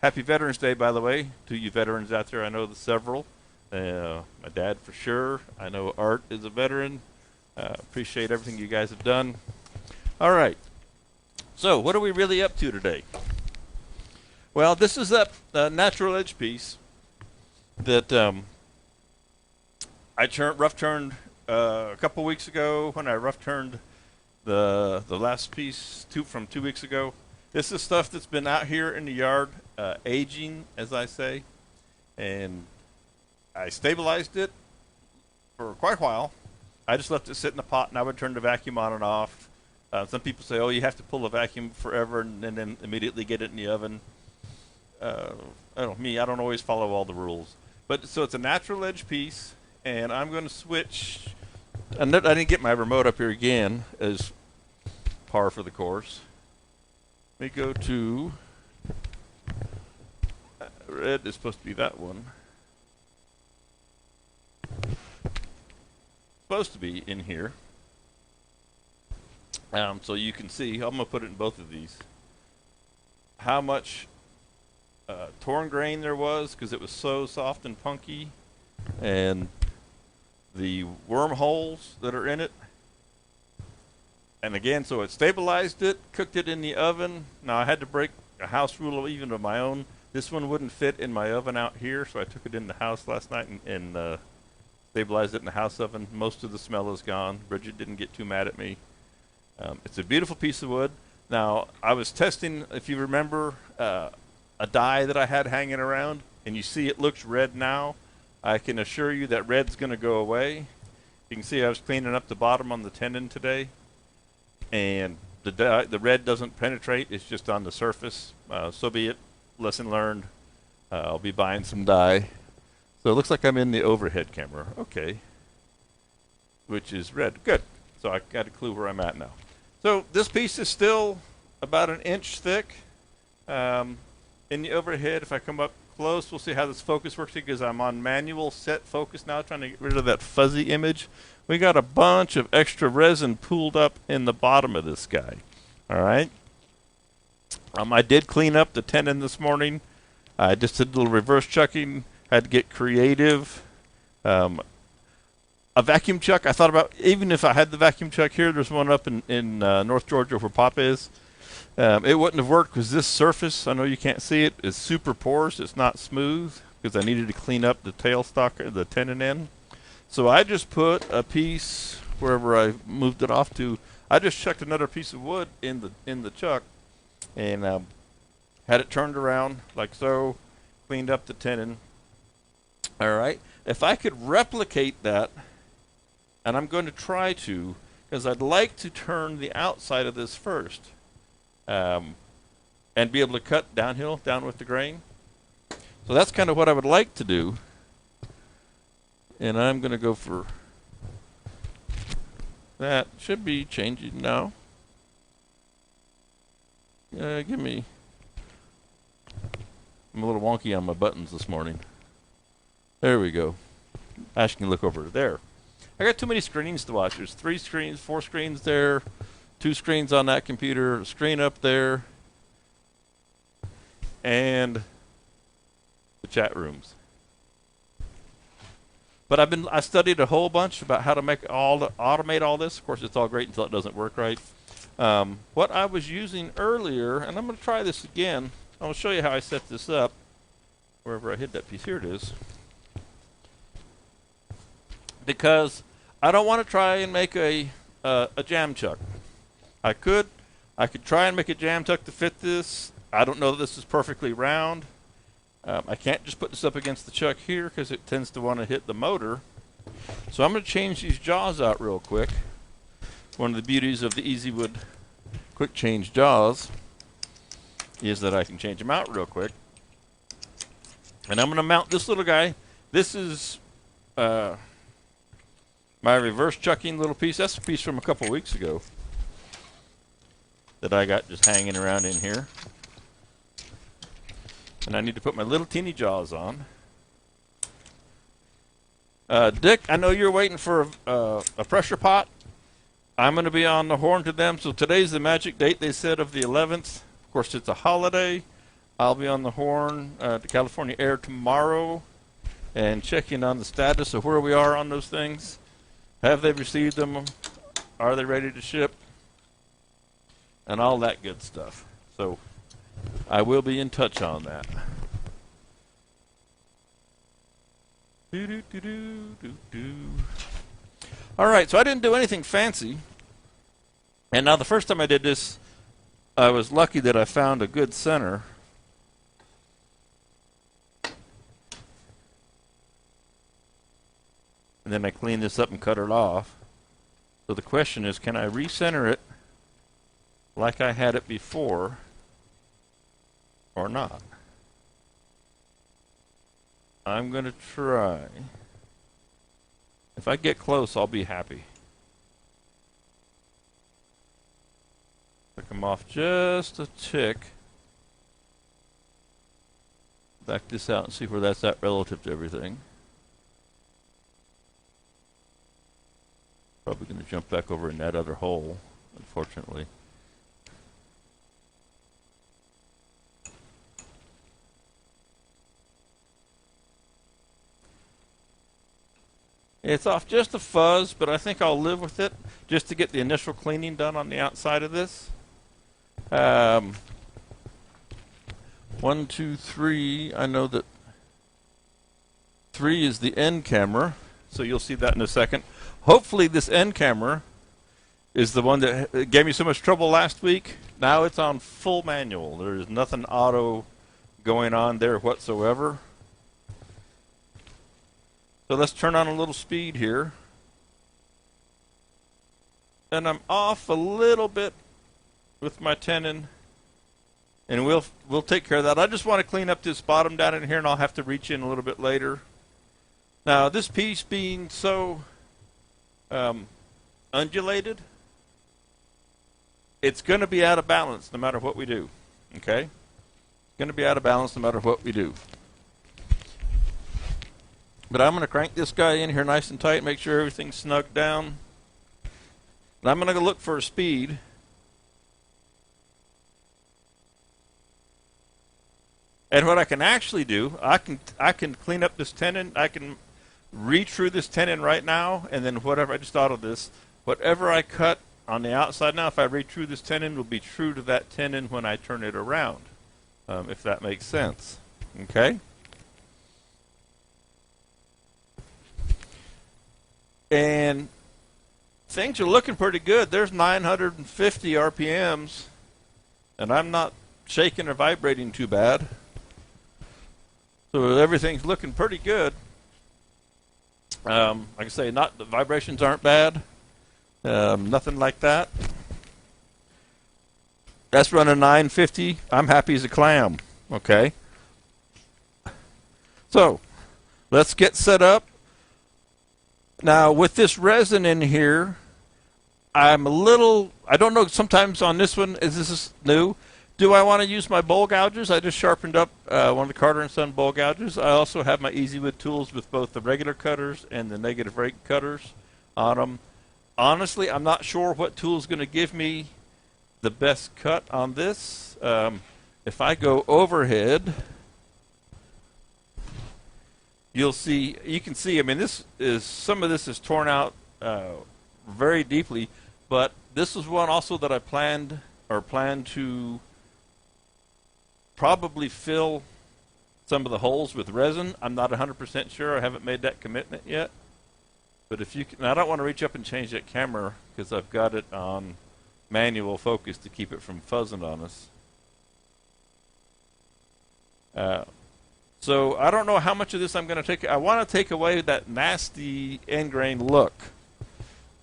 Happy Veterans Day, by the way, to you veterans out there. I know the several. My dad for sure. I know Art is a veteran. Appreciate everything you guys have done. All right. So, what are we really up to today? Well, this is a natural edge piece that I rough turned a couple weeks ago when I rough turned the last piece from 2 weeks ago. This is stuff that's been out here in the yard, aging, as I say, and I stabilized it for quite a while. I just left it sit in the pot, and I would turn the vacuum on and off. Some people say, "Oh, you have to pull the vacuum forever and then immediately get it in the oven." I don't always follow all the rules, but so it's a natural edge piece, and I'm going to switch. I didn't get my remote up here again, as par for the course. Let me go to red is supposed to be that one. Supposed to be in here. So you can see, I'm going to put it in both of these, how much torn grain there was because it was so soft and punky, and the wormholes that are in it. And again, so it stabilized it, cooked it in the oven. Now I had to break a house rule even of my own. This one wouldn't fit in my oven out here, so I took it in the house last night and stabilized it in the house oven. Most of the smell is gone. Bridget didn't get too mad at me. It's a beautiful piece of wood. Now, I was testing, if you remember, a die that I had hanging around, and you see it looks red now. I can assure you that red's going to go away. You can see I was cleaning up the bottom on the tenon today, and the red doesn't penetrate. It's just on the surface. So be it. Lesson learned. I'll be buying some dye. So it looks like I'm in the overhead camera. Okay. Which is red. Good. So I got a clue where I'm at now. So this piece is still about an inch thick. In the overhead, if I come up close, we'll see how this focus works because I'm on manual set focus now, trying to get rid of that fuzzy image. We got a bunch of extra resin pooled up in the bottom of this guy. All right. I did clean up the tenon this morning. I just did a little reverse chucking. Had to get creative. A vacuum chuck, I thought about, even if I had the vacuum chuck here, there's one up in North Georgia where Papa is. It wouldn't have worked because this surface, I know you can't see it, is super porous. It's not smooth because I needed to clean up the tailstock, the tenon end. So I just put a piece wherever I moved it off to. I just chucked another piece of wood in the chuck and had it turned around like so, cleaned up the tenon. All right. If I could replicate that, and I'm going to try to, because I'd like to turn the outside of this first and be able to cut downhill, down with the grain. So that's kind of what I would like to do. And I'm going to go for that. Should be changing now. I'm a little wonky on my buttons this morning. There we go. Ash can look over there. I got too many screens to watch. There's 3 screens, 4 screens there, 2 screens on that computer, a screen up there, and the chat rooms. But I studied a whole bunch about how to automate all this. Of course, it's all great until it doesn't work right. What I was using earlier, and I'm going to try this again. I'll show you how I set this up. Wherever I hid that piece, here it is. Because I don't want to try and make a jam chuck. I could try and make a jam chuck to fit this. I don't know that this is perfectly round. I can't just put this up against the chuck here because it tends to want to hit the motor. So I'm going to change these jaws out real quick. One of the beauties of the EasyWood quick change jaws is that I can change them out real quick. And I'm going to mount this little guy. This is my reverse chucking little piece. That's a piece from a couple weeks ago that I got just hanging around in here. And I need to put my little teeny jaws on. Dick, I know you're waiting for a pressure pot. I'm going to be on the horn to them. So today's the magic date they said of the 11th. Of course, it's a holiday. I'll be on the horn to California Air tomorrow and checking on the status of where we are on those things. Have they received them? Are they ready to ship? And all that good stuff. So I will be in touch on that. All right, so I didn't do anything fancy. And now the first time I did this, I was lucky that I found a good center. And then I cleaned this up and cut it off. So the question is, can I recenter it like I had it before or not? I'm going to try. If I get close, I'll be happy. Pick them off just a tick. Back this out and see where that's at relative to everything. Probably going to jump back over in that other hole, unfortunately. It's off just a fuzz, but I think I'll live with it just to get the initial cleaning done on the outside of this. 1, 2, 3. I know that 3 is the end camera, so you'll see that in a second. Hopefully this end camera is the one that gave me so much trouble last week. Now it's on full manual. There's nothing auto going on there whatsoever. So let's turn on a little speed here. And I'm off a little bit with my tenon. And we'll take care of that. I just want to clean up this bottom down in here, and I'll have to reach in a little bit later. Now this piece being so undulated, it's going to be out of balance no matter what we do. Okay? It's going to be out of balance no matter what we do. But I'm going to crank this guy in here nice and tight, make sure everything's snugged down. And I'm going to look for a speed. And what I can actually do, I can clean up this tenon. I can re-true this tenon right now, and then whatever, I just thought of this, whatever I cut on the outside now, if I re-true this tenon, will be true to that tenon when I turn it around, if that makes sense. Okay? And things are looking pretty good. There's 950 RPMs, and I'm not shaking or vibrating too bad. So everything's looking pretty good. Like I say, the vibrations aren't bad. Nothing like that. That's running 950. I'm happy as a clam. Okay. So let's get set up. Now, with this resin in here, I don't know, sometimes on this one, is this new? Do I want to use my bowl gougers? I just sharpened up one of the Carter & Son bowl gougers. I also have my EasyWood tools with both the regular cutters and the negative rake cutters on them. Honestly, I'm not sure what tool is going to give me the best cut on this. If I go overhead, you can see, I mean, some of this is torn out very deeply, but this is one also that I plan to probably fill some of the holes with resin. I'm not 100% sure. I haven't made that commitment yet. But if you can, I don't want to reach up and change that camera because I've got it on manual focus to keep it from fuzzing on us. So I don't know how much of this I'm going to take. I want to take away that nasty end grain look,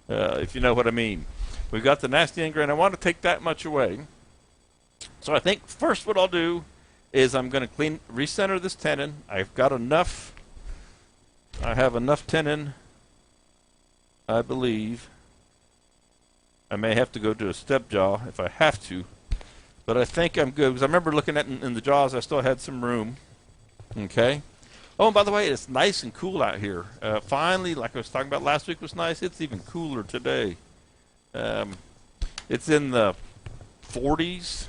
if you know what I mean. We've got the nasty end grain. I want to take that much away. So I think first what I'll do is I'm going to recenter this tenon. I've got enough. I have enough tenon, I believe. I may have to go to a step jaw if I have to, but I think I'm good because I remember looking at in the jaws I still had some room. Okay. Oh, and by the way, it's nice and cool out here. Finally, like I was talking about last week was nice. It's even cooler today. It's in the 40s,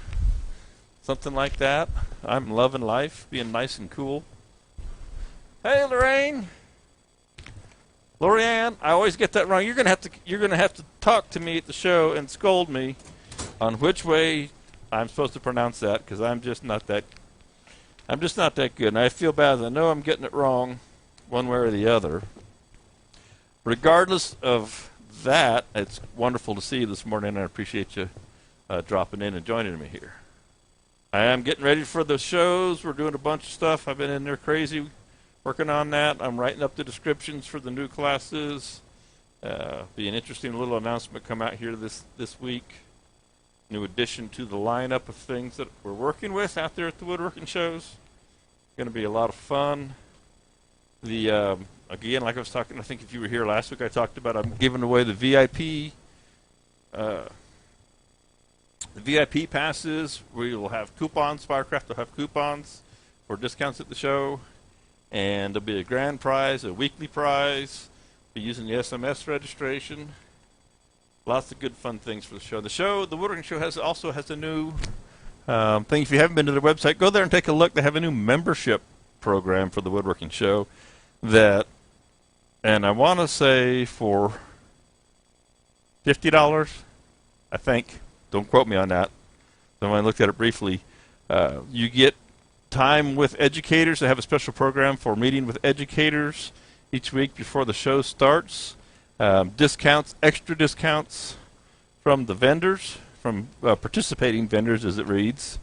something like that. I'm loving life, being nice and cool. Hey, Lorraine. Lorianne, I always get that wrong. You're gonna have to talk to me at the show and scold me on which way I'm supposed to pronounce that, because I'm just not that good. And I feel bad. I know I'm getting it wrong one way or the other. Regardless of that, it's wonderful to see you this morning, and I appreciate you dropping in and joining me here. I am getting ready for the shows. We're doing a bunch of stuff. I've been in there crazy working on that. I'm writing up the descriptions for the new classes. Be an interesting little announcement come out here this week. New addition to the lineup of things that we're working with out there at the woodworking shows. Going to be a lot of fun. The again, like I was talking, I think if you were here last week, I talked about I'm giving away the VIP passes. We will have coupons. Spirecraft will have coupons for discounts at the show. And there'll be a grand prize, a weekly prize. Be using the SMS registration. Lots of good fun things for the show. The Woodworking Show also has a new thing. If you haven't been to their website, go there and take a look. They have a new membership program for the Woodworking Show and I want to say for $50, I think. Don't quote me on that. So I looked at it briefly. You get time with educators. They have a special program for meeting with educators each week before the show starts. Discounts, extra discounts from the vendors, from participating vendors as it reads.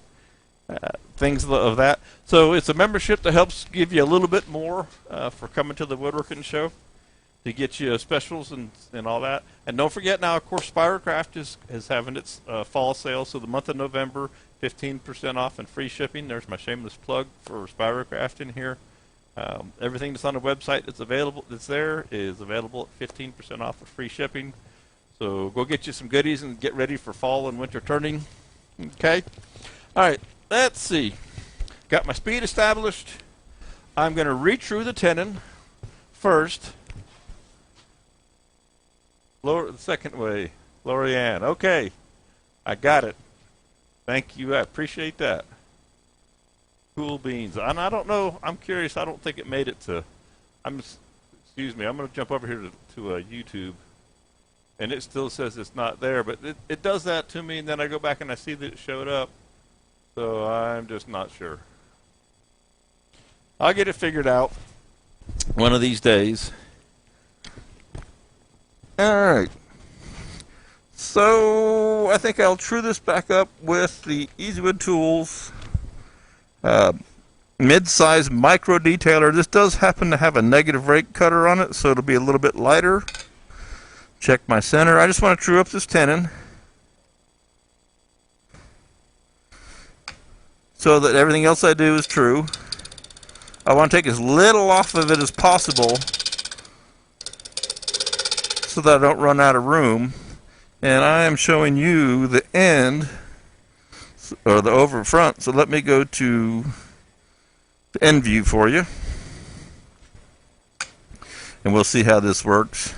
Things of that. So it's a membership that helps give you a little bit more for coming to the Woodworking Show, to get you specials and all that. And don't forget now, of course, Spirecraft is having its fall sale. So the month of November, 15% off and free shipping. There's my shameless plug for Spirecraft in here. Everything that's on the website is available at 15% off with free shipping. So go get you some goodies and get ready for fall and winter turning. Okay? All right, let's see. Got my speed established. I'm going to retrue the tenon first. Lower the second way. Lorianne. Okay. I got it. Thank you. I appreciate that. Cool beans. And I don't know. I'm curious. I don't think it made it to. Excuse me. I'm going to jump over here to YouTube, and it still says it's not there. But it does that to me, and then I go back and I see that it showed up. So I'm just not sure. I'll get it figured out one of these days. All right. So I think I'll true this back up with the EasyWood Tools mid-size micro detailer. This does happen to have a negative rake cutter on it, so it'll be a little bit lighter. Check my center. I just want to true up this tenon so that everything else I do is true. I want to take as little off of it as possible so that I don't run out of room. And I am showing you the end, or the over front. So let me go to the end view for you, and we'll see how this works.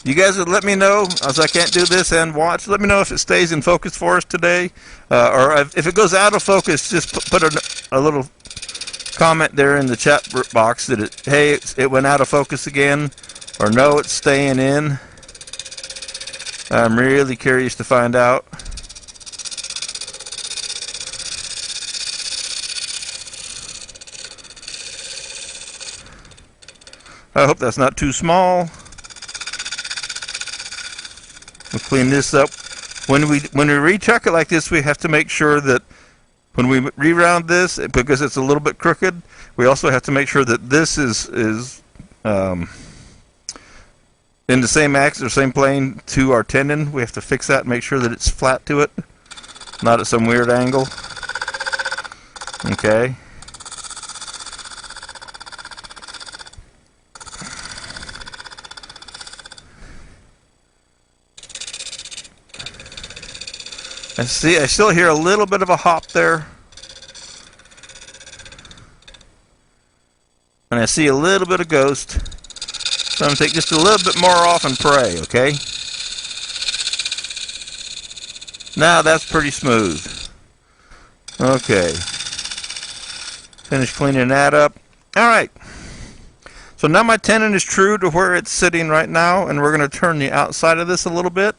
You guys would let me know, as I can't do this and watch, let me know if it stays in focus for us today, or if it goes out of focus, just put a little comment there in the chat box that hey, it went out of focus again, or no, it's staying in. I'm really curious to find out. I hope that's not too small. We'll clean this up. When we recheck it like this, we have to make sure that when we re-round this, because it's a little bit crooked, we also have to make sure that this is in the same axis or same plane to our tenon. We have to fix that and make sure that it's flat to it, not at some weird angle. Okay. And see, I still hear a little bit of a hop there. And I see a little bit of ghost. So I'm going to take just a little bit more off and pray, okay? Now that's pretty smooth. Okay. Finish cleaning that up. All right. So now my tenon is true to where it's sitting right now, and we're going to turn the outside of this a little bit.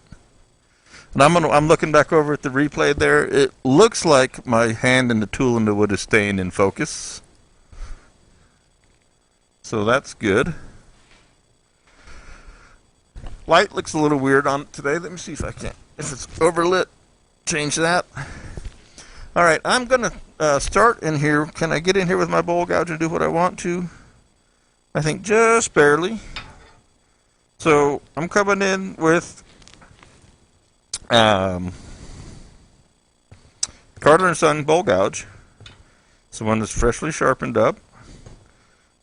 And I'm looking back over at the replay there. It looks like my hand and the tool and the wood is staying in focus. So that's good. Light looks a little weird on it today. Let me see if it's overlit, change that. All right, I'm going to start in here. Can I get in here with my bowl gouge and do what I want to? I think just barely. So I'm coming in with Carter & Son bowl gouge. It's the one that's freshly sharpened up.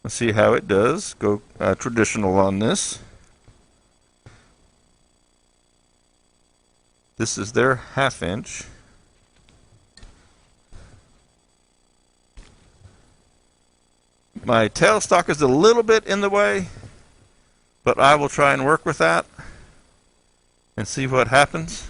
Let's see how it does. Go traditional on this. This is their 1/2 inch. My tailstock is a little bit in the way, but I will try and work with that and see what happens.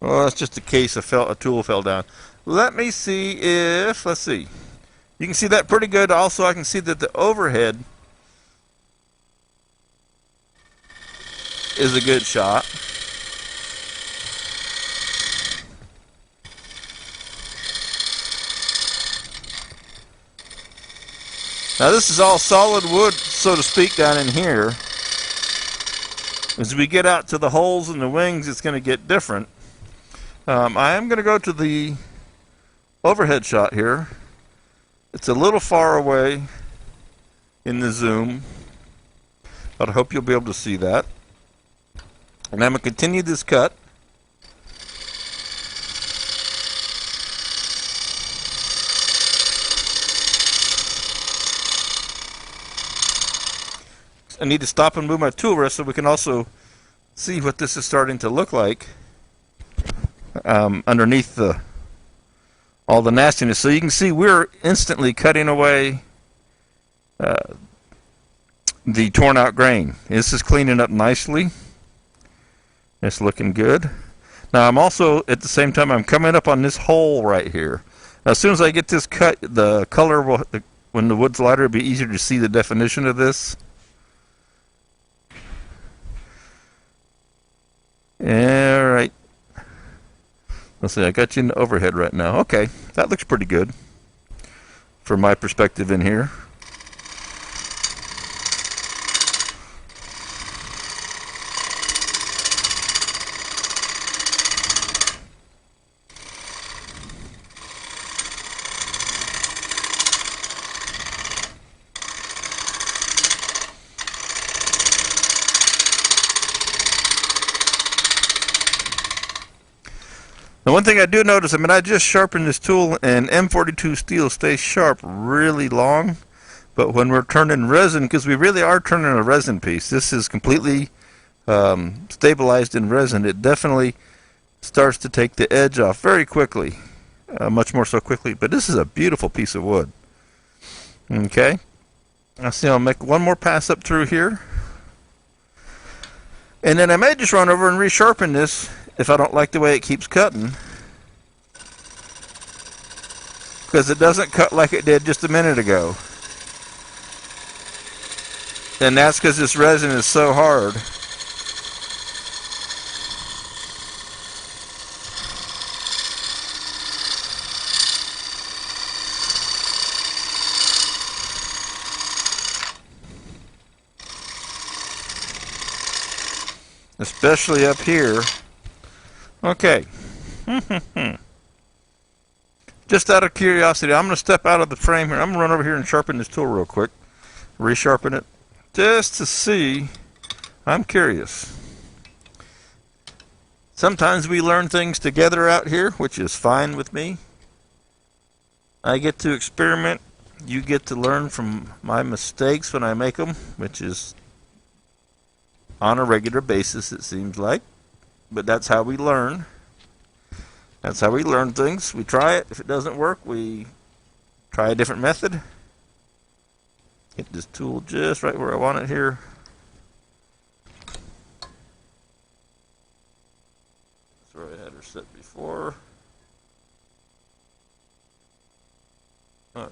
Well, that's just a case a tool fell down. Let me see if, let's see. You can see that pretty good. Also, I can see that the overhead is a good shot. Now this is all solid wood, so to speak, down in here. As we get out to the holes in the wings, it's going to get different. I am going to go to the overhead shot here. It's a little far away in the zoom, but I hope you'll be able to see that. And I'm going to continue this cut. I need to stop and move my tool rest so we can also see what this is starting to look like underneath all the nastiness. So you can see we're instantly cutting away the torn out grain. This is cleaning up nicely. It's looking good. Now I'm also, at the same time, I'm coming up on this hole right here. As soon as I get this cut, the color will, when the wood's lighter, it'll be easier to see the definition of this. All right. Let's see, I got you in the overhead right now. Okay, that looks pretty good from my perspective in here. The one thing I do notice, I just sharpened this tool, and M42 steel stays sharp really long. But when we're turning resin, because we really are turning a resin piece, this is completely stabilized in resin. It definitely starts to take the edge off very quickly, much more so quickly. But this is a beautiful piece of wood. Okay, I see. I'll make one more pass up through here, and then I may just run over and resharpen this if I don't like the way it keeps cutting, because it doesn't cut like it did just a minute ago. And that's because this resin is so hard. Especially up here. Okay. Just out of curiosity, I'm going to step out of the frame here. I'm going to run over here and sharpen this tool real quick. Resharpen it. Just to see. I'm curious. Sometimes we learn things together out here, which is fine with me. I get to experiment. You get to learn from my mistakes when I make them, which is on a regular basis, it seems like. But that's how we learn. That's how we learn things. We try it. If it doesn't work, we try a different method. Get this tool just right where I want it here. That's where I had her set before. All right.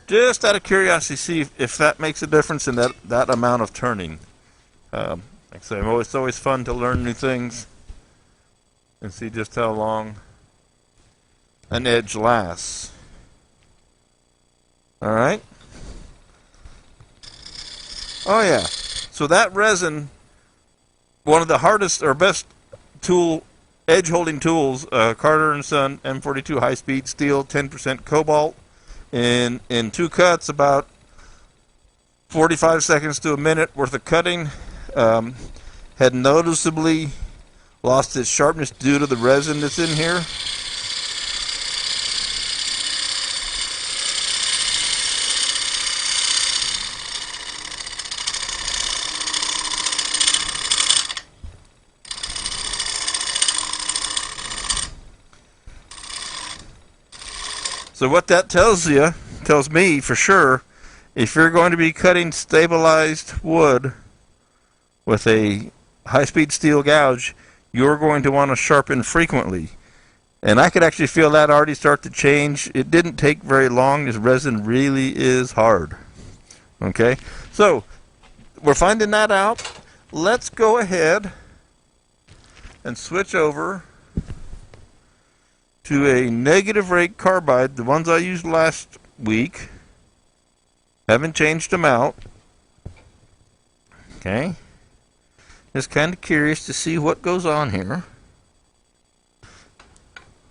Just out of curiosity, see if that makes a difference in that amount of turning. Like I say, it's always fun to learn new things and see just how long an edge lasts. All right. Oh yeah. So that resin, one of the hardest or best edge holding tools, Carter & Son M42 high speed steel, 10% cobalt. In 2 cuts, about 45 seconds to a minute worth of cutting. Had noticeably lost its sharpness due to the resin that's in here. So what that tells me for sure, if you're going to be cutting stabilized wood with a high-speed steel gouge, you're going to want to sharpen frequently. And I could actually feel that already start to change. It didn't take very long. This resin really is hard. Okay, so we're finding that out. Let's go ahead and switch over to a negative rate carbide, the ones I used last week. Haven't changed them out. Okay. Just kind of curious to see what goes on here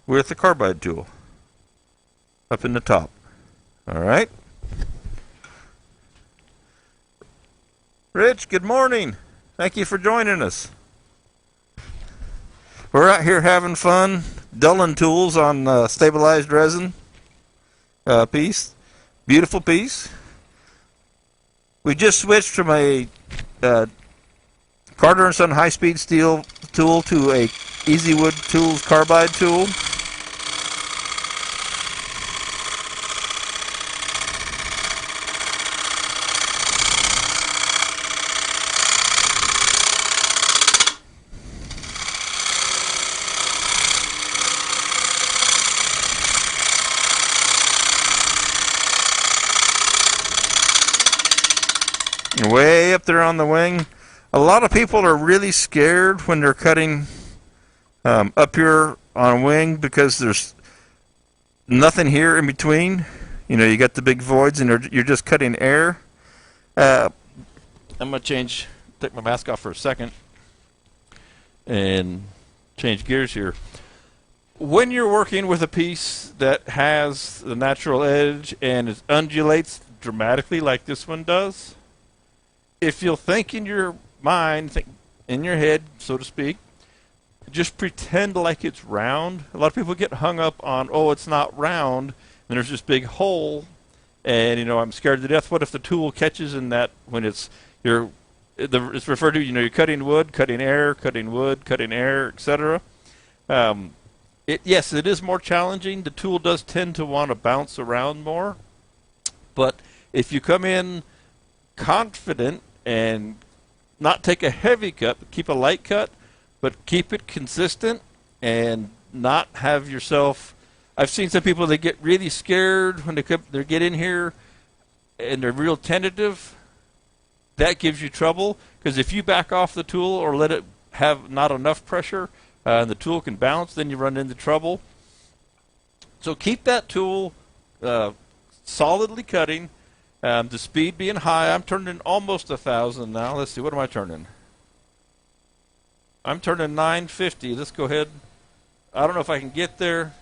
with the carbide tool up in the top. Alright. Rich, good morning. Thank you for joining us. We're out here having fun, dulling tools on stabilized resin piece. Beautiful piece. We just switched from a Carter & Son high-speed steel tool to a Easywood Tools carbide tool. Way up there on the wing. A lot of people are really scared when they're cutting up here on wing because there's nothing here in between. You know, you got the big voids and you're just cutting air. I'm going to take my mask off for a second and change gears here. When you're working with a piece that has the natural edge and it undulates dramatically like this one does, if you'll think in your mind, think in your head, so to speak, just pretend like it's round. A lot of people get hung up on, oh, it's not round, and there's this big hole, and you know, I'm scared to death. What if the tool catches in that when it's referred to, you know, you're cutting wood, cutting air, cutting wood, cutting air, etc. Yes, it is more challenging. The tool does tend to want to bounce around more, but if you come in confident and not take a heavy cut, but keep a light cut, but keep it consistent and not have yourself. I've seen some people that get really scared when they get in here and they're real tentative. That gives you trouble because if you back off the tool or let it have not enough pressure and the tool can bounce, then you run into trouble. So keep that tool solidly cutting. The speed being high. I'm turning almost 1,000 now. Let's see, what am I turning? I'm turning 950. Let's go ahead. I don't know if I can get there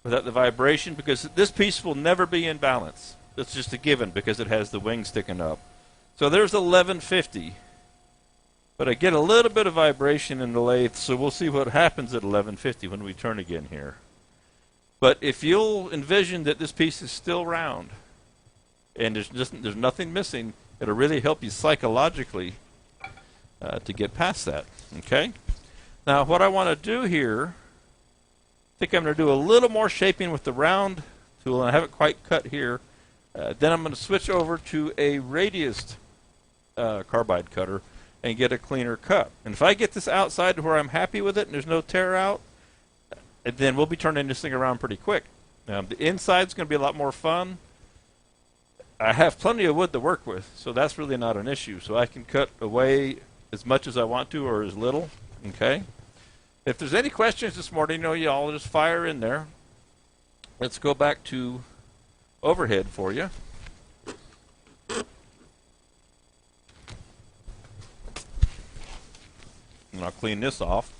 without the vibration because this piece will never be in balance. It's just a given because it has the wing sticking up. So there's 1150. But I get a little bit of vibration in the lathe, so we'll see what happens at 1150 when we turn again here. But if you'll envision that this piece is still round and there's nothing missing, it'll really help you psychologically to get past that. Okay? Now what I want to do here, I think I'm going to do a little more shaping with the round tool, and I haven't quite cut here. Then I'm going to switch over to a radiused carbide cutter and get a cleaner cut. And if I get this outside to where I'm happy with it and there's no tear out, then we'll be turning this thing around pretty quick. The inside's going to be a lot more fun. I have plenty of wood to work with, so that's really not an issue. So I can cut away as much as I want to or as little. Okay? If there's any questions this morning, y'all just fire in there. Let's go back to overhead for you. And I'll clean this off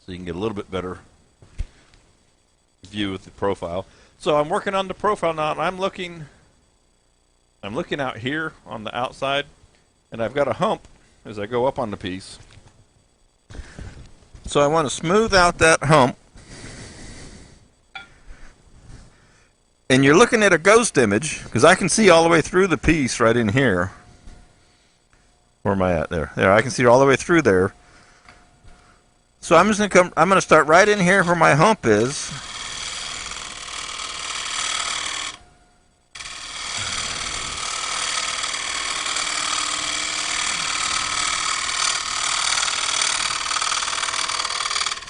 so you can get a little bit better view with the profile. So I'm working on the profile now, and I'm looking out here on the outside, and I've got a hump as I go up on the piece. So I want to smooth out that hump. And you're looking at a ghost image, because I can see all the way through the piece right in here. Where am I at? There, I can see all the way through there. So I'm just I'm going to start right in here where my hump is.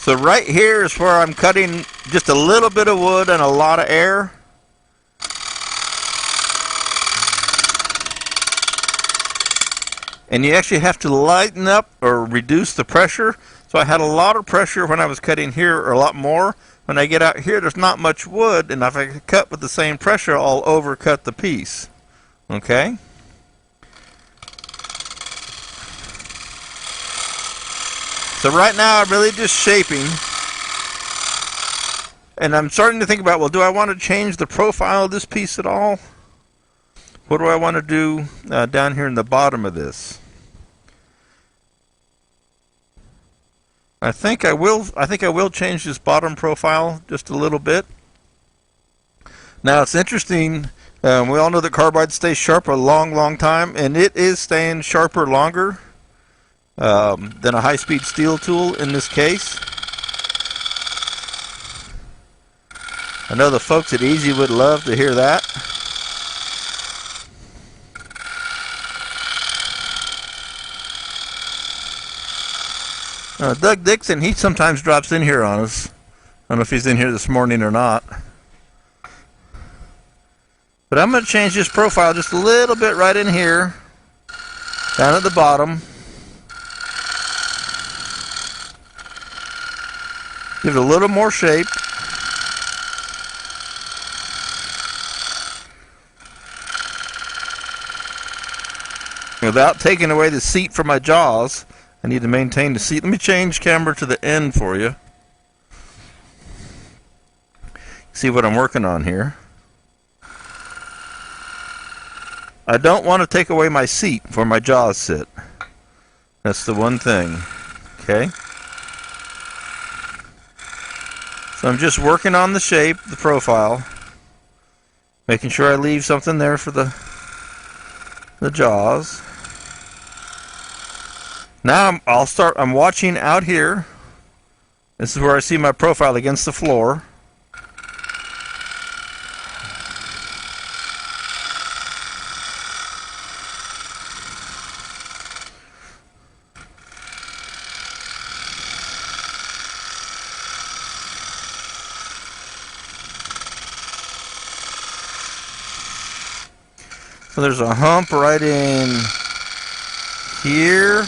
So right here is where I'm cutting just a little bit of wood and a lot of air. And you actually have to lighten up or reduce the pressure. So I had a lot of pressure when I was cutting here, or a lot more. When I get out here, there's not much wood, and if I cut with the same pressure, I'll overcut the piece. Okay? So right now I'm really just shaping, and I'm starting to think about, well, do I want to change the profile of this piece at all? What do I want to do down here in the bottom of this? I think I will change this bottom profile just a little bit. Now it's interesting. We all know that carbide stays sharp a long time, and it is staying sharper longer than a high-speed steel tool in this case. I know the folks at Easy would love to hear that. Doug Dixon, he sometimes drops in here on us. I don't know if he's in here this morning or not. But I'm going to change this profile just a little bit right in here, down at the bottom. Give it a little more shape. Without taking away the seat from my jaws. I need to maintain the seat. Let me change camera to the end for you. See what I'm working on here. I don't want to take away my seat where my jaws sit. That's the one thing. Okay? So I'm just working on the shape, the profile. Making sure I leave something there for the jaws. Now I'm watching out here. This is where I see my profile against the floor. So there's a hump right in here.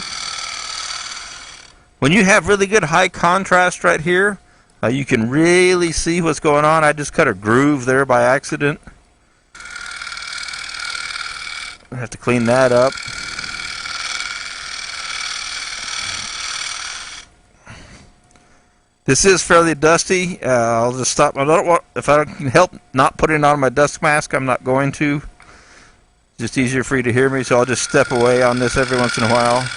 When you have really good high contrast right here, you can really see what's going on. I just cut a groove there by accident. I have to clean that up. This is fairly dusty. I'll just stop. If I can help not putting on my dust mask, I'm not going to. It's just easier for you to hear me, so I'll just step away on this every once in a while.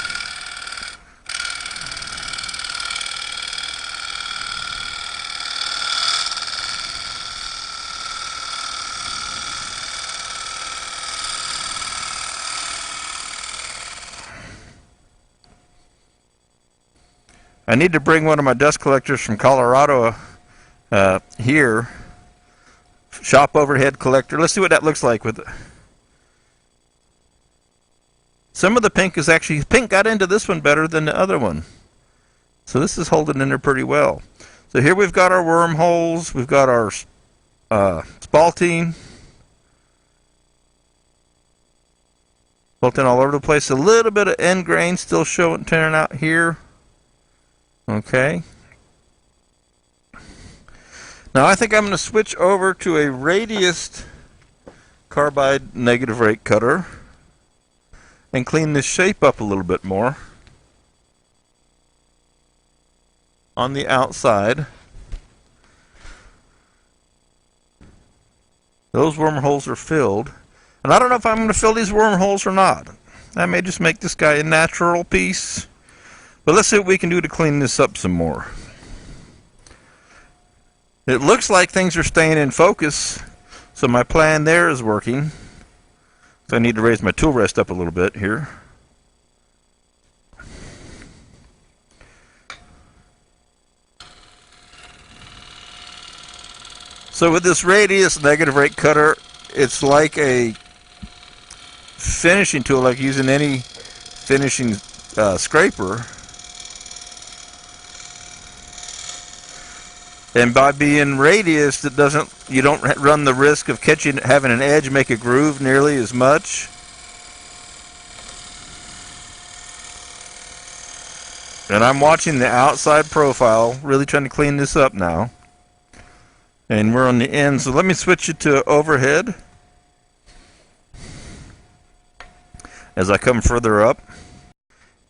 I need to bring one of my dust collectors from Colorado here. Shop overhead collector. Let's see what that looks like with it. Some of the pink got into this one better than the other one. So this is holding in there pretty well. So here we've got our wormholes. We've got our spaltine. Spaltine all over the place. A little bit of end grain still showing, turning out here. Okay. Now I think I'm going to switch over to a radiused carbide negative rate cutter and clean this shape up a little bit more on the outside. Those wormholes are filled. And I don't know if I'm going to fill these wormholes or not. I may just make this guy a natural piece. But let's see what we can do to clean this up some more. It looks like things are staying in focus. So my plan there is working. So I need to raise my tool rest up a little bit here. So with this radius negative rate cutter, it's like a finishing tool, like using any finishing scraper. And by being radiused, you don't run the risk of having an edge make a groove nearly as much. And I'm watching the outside profile, really trying to clean this up now. And we're on the end, so let me switch it to overhead as I come further up.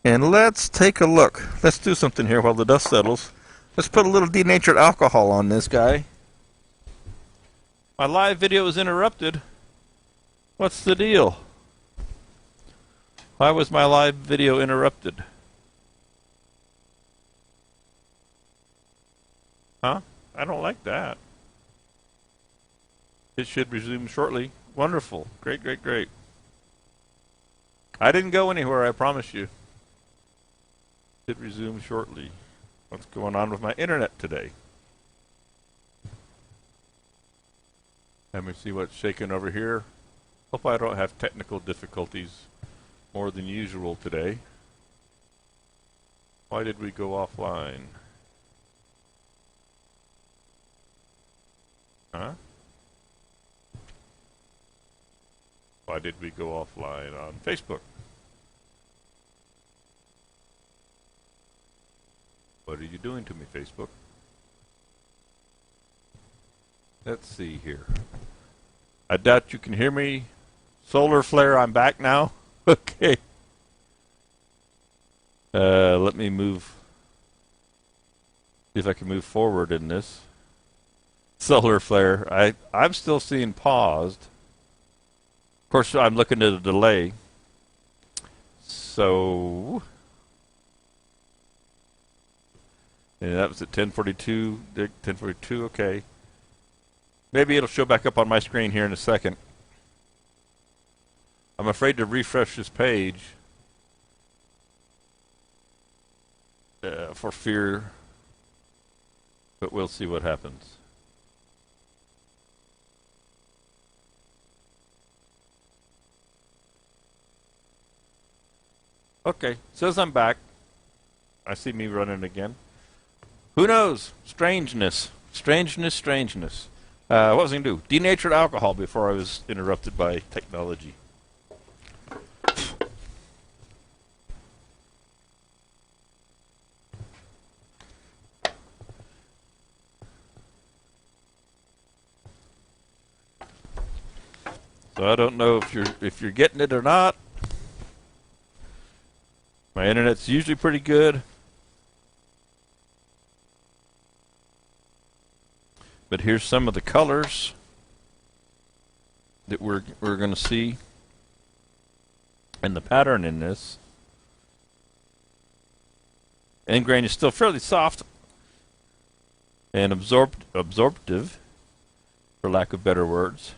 And let's take a look. Let's do something here while the dust settles. Let's put a little denatured alcohol on this guy. My live video is interrupted. What's the deal? Why was my live video interrupted? Huh? I don't like that. It should resume shortly. Wonderful. Great, great, great. I didn't go anywhere, I promise you. It resume shortly. What's going on with my internet today? Let me see what's shaking over here. Hope I don't have technical difficulties more than usual today. Why did we go offline? Huh? Why did we go offline on Facebook? What are you doing to me, Facebook? Let's see here. I doubt you can hear me. Solar flare, I'm back now. Okay. Let me move. See if I can move forward in this. Solar flare. I'm still seeing paused. Of course, I'm looking at a delay. So, and that was at 10:42. 10:42. Okay. Maybe it'll show back up on my screen here in a second. I'm afraid to refresh this page for fear, but we'll see what happens. Okay, says I'm back. I see me running again. Who knows? Strangeness. Strangeness, strangeness. What was I going to do? Denatured alcohol before I was interrupted by technology. So I don't know if you're getting it or not. My internet's usually pretty good. But here's some of the colors that we're going to see and the pattern in this. End grain is still fairly soft and absorptive, for lack of better words.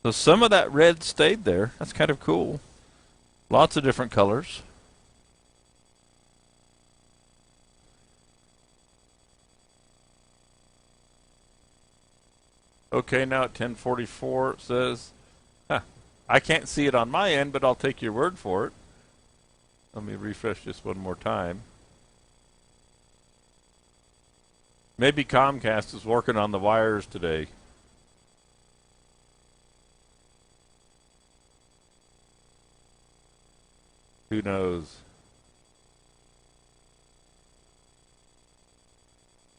So some of that red stayed there. That's kind of cool. Lots of different colors. Okay, now at 10:44 it says, huh, I can't see it on my end, but I'll take your word for it. Let me refresh this one more time. Maybe Comcast is working on the wires today. Who knows?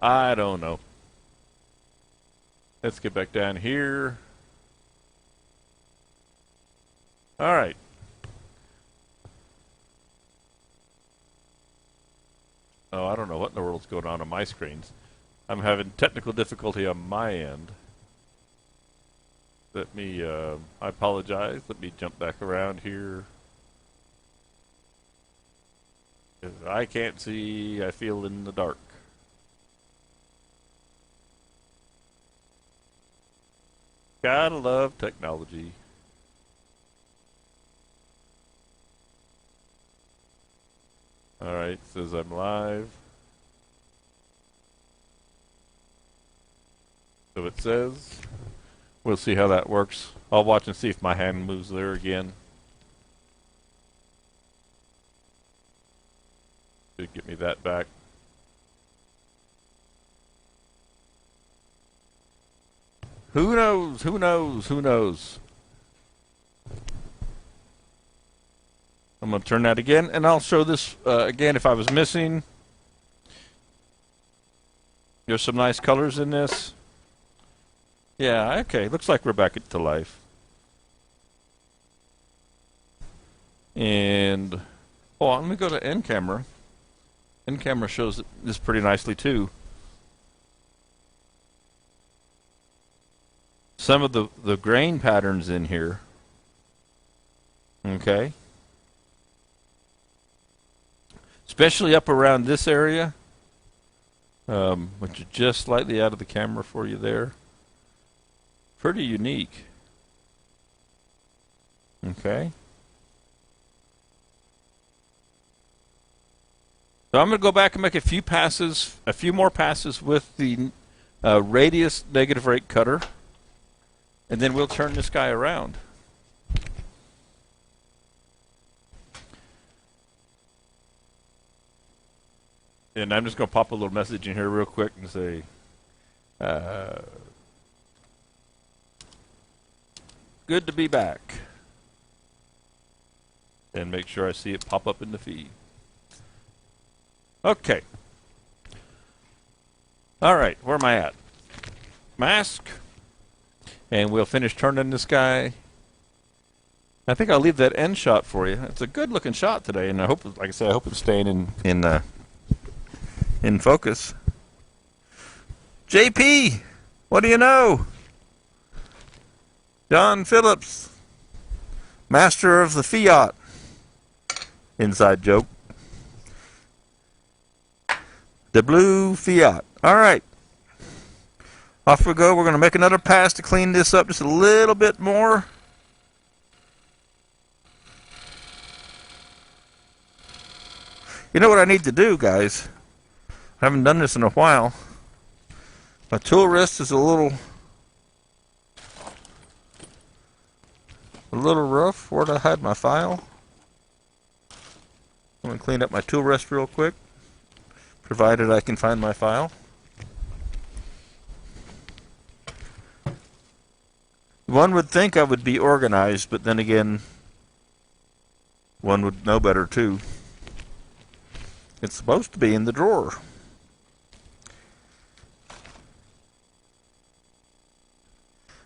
I don't know. Let's get back down here. All right. Oh, I don't know what in the world's going on my screens. I'm having technical difficulty on my end. Let me, I apologize. Let me jump back around here. If I can't see, I feel in the dark. Gotta love technology. Alright, says I'm live. So it says. We'll see how that works. I'll watch and see if my hand moves there again. Should get me that back. Who knows? Who knows? Who knows? I'm going to turn that again, and I'll show this again if I was missing. There's some nice colors in this. Yeah, okay. Looks like we're back to life. And, oh, let me go to N camera. N camera shows this pretty nicely too. Some of the grain patterns in here. Okay. Especially up around this area, which is just slightly out of the camera for you there. Pretty unique. Okay. So I'm going to go back and make a few more passes with the radius negative rate cutter, and then we'll turn this guy around. And I'm just going to pop a little message in here real quick and say, good to be back. And make sure I see it pop up in the feed. Okay. All right, where am I at? Mask. And we'll finish turning this guy. I think I'll leave that end shot for you. It's a good looking shot today, and I hope, like I said, I hope it's staying in focus. JP, what do you know? John Phillips, master of the Fiat. Inside joke. The blue Fiat. All right. Off we go. We're going to make another pass to clean this up just a little bit more. You know what I need to do, guys? I haven't done this in a while. My tool rest is a little rough. Where'd I hide my file? I'm going to clean up my tool rest real quick, provided I can find my file. One would think I would be organized, but then again, one would know better too. It's supposed to be in the drawer.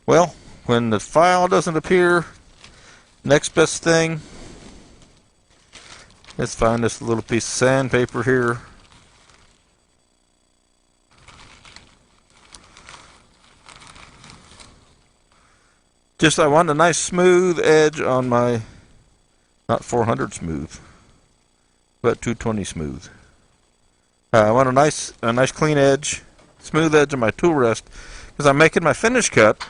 Well, when the file doesn't appear, next best thing, let's find this little piece of sandpaper here. Just I want a nice smooth edge on my, not 400 smooth, but 220 smooth. I want a nice clean edge, smooth edge on my tool rest, because I'm making my finish cut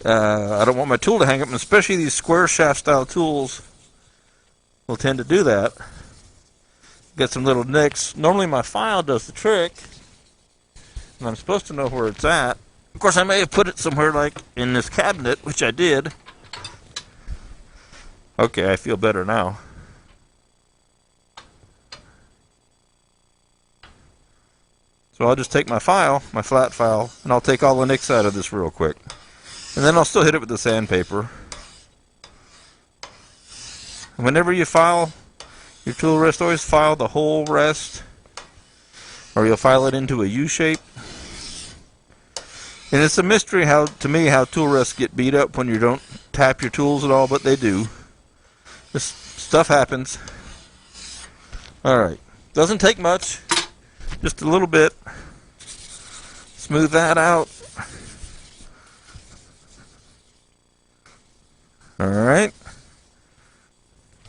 I don't want my tool to hang up, and especially these square shaft style tools will tend to do that. Get some little nicks. Normally my file does the trick, and I'm supposed to know where it's at. Of course, I may have put it somewhere like in this cabinet, which I did. Okay, I feel better now. So I'll just take my file, my flat file, and I'll take all the nicks out of this real quick. And then I'll still hit it with the sandpaper. Whenever you file your tool rest, always file the whole rest, or you'll file it into a U shape. And it's a mystery to me how tool rests get beat up when you don't tap your tools at all, but they do. This stuff happens. Alright, doesn't take much, just a little bit. Smooth that out. Alright.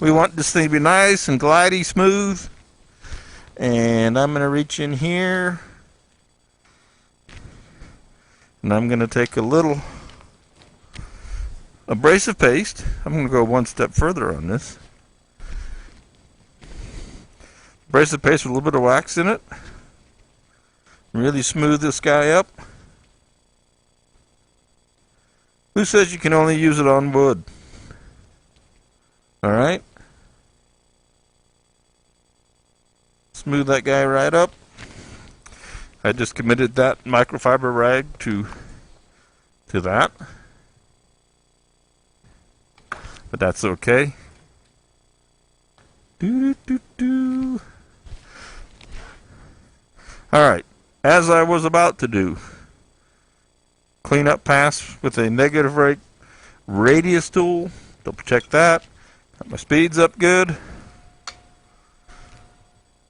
We want this thing to be nice and glidey, smooth. And I'm going to reach in here. And I'm going to take a abrasive paste. I'm going to go one step further on this. Abrasive paste with a little bit of wax in it. Really smooth this guy up. Who says you can only use it on wood? Alright. Smooth that guy right up. I just committed that microfiber rag to that. But that's okay. Alright, as I was about to do, clean up pass with a negative rate radius tool. Double check that. Got my speeds up good.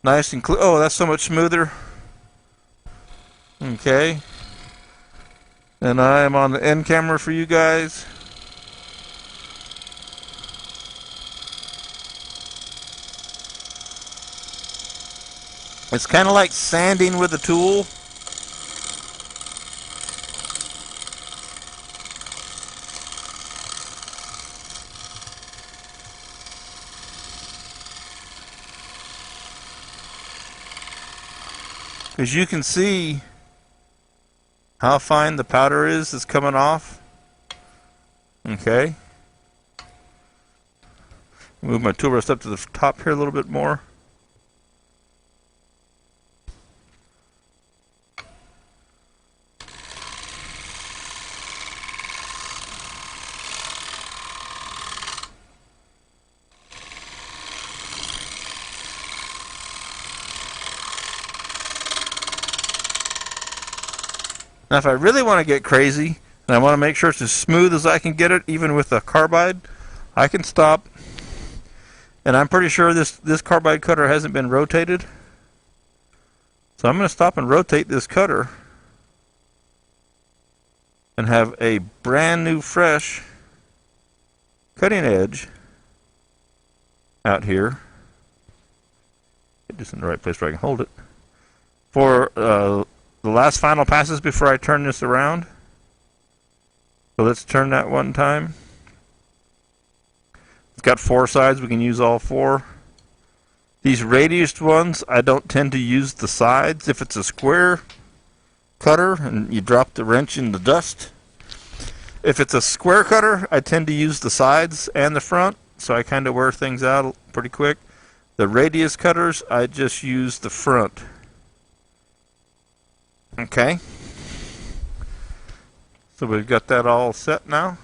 Nice and clear. Oh, that's so much smoother. Okay. And I am on the end camera for you guys. It's kind of like sanding with a tool. Because you can see how fine the powder is that's coming off. Okay. Move my tool rest up to the top here a little bit more. Now if I really want to get crazy, and I want to make sure it's as smooth as I can get it, even with a carbide, I can stop. And I'm pretty sure this carbide cutter hasn't been rotated. So I'm going to stop and rotate this cutter and have a brand new fresh cutting edge out here. Get this in the right place where I can hold it. For the last final passes before I turn this around. So let's turn that one time. It's got 4 sides. We can use all 4. These radiused ones, I don't tend to use the sides. If it's a square cutter and you drop the wrench in the dust. If it's a square cutter, I tend to use the sides and the front. So I kind of wear things out pretty quick. The radius cutters, I just use the front. Okay. So we've got that all set now.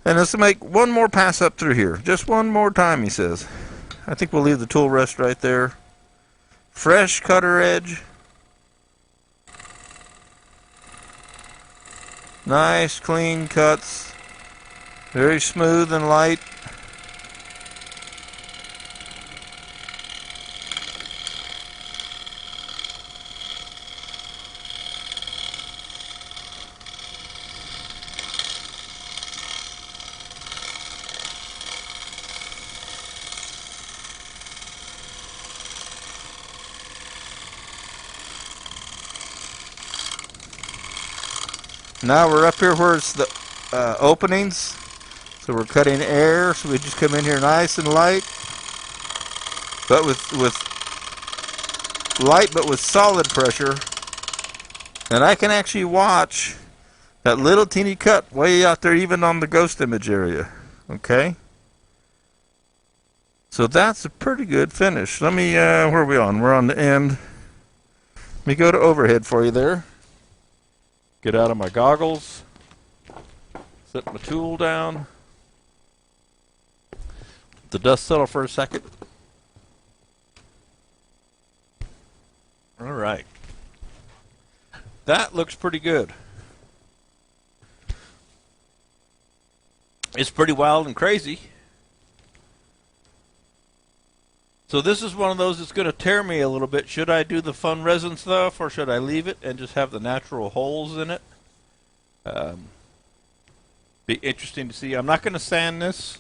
And let's make one more pass up through here. Just one more time, he says. I think we'll leave the tool rest right there. Fresh cutter edge. Nice clean cuts. Very smooth and light. Now we're up here where it's the openings. So we're cutting air, so we just come in here nice and light. But with light but with solid pressure. And I can actually watch that little teeny cut way out there, even on the ghost image area. Okay? So that's a pretty good finish. Let me, where are we on? We're on the end. Let me go to overhead for you there. Get out of my goggles. Set my tool down. Let the dust settle for a second. All right. That looks pretty good. It's pretty wild and crazy. So this is one of those that's going to tear me a little bit. Should I do the fun resin stuff, or should I leave it and just have the natural holes in it? Be interesting to see. I'm not going to sand this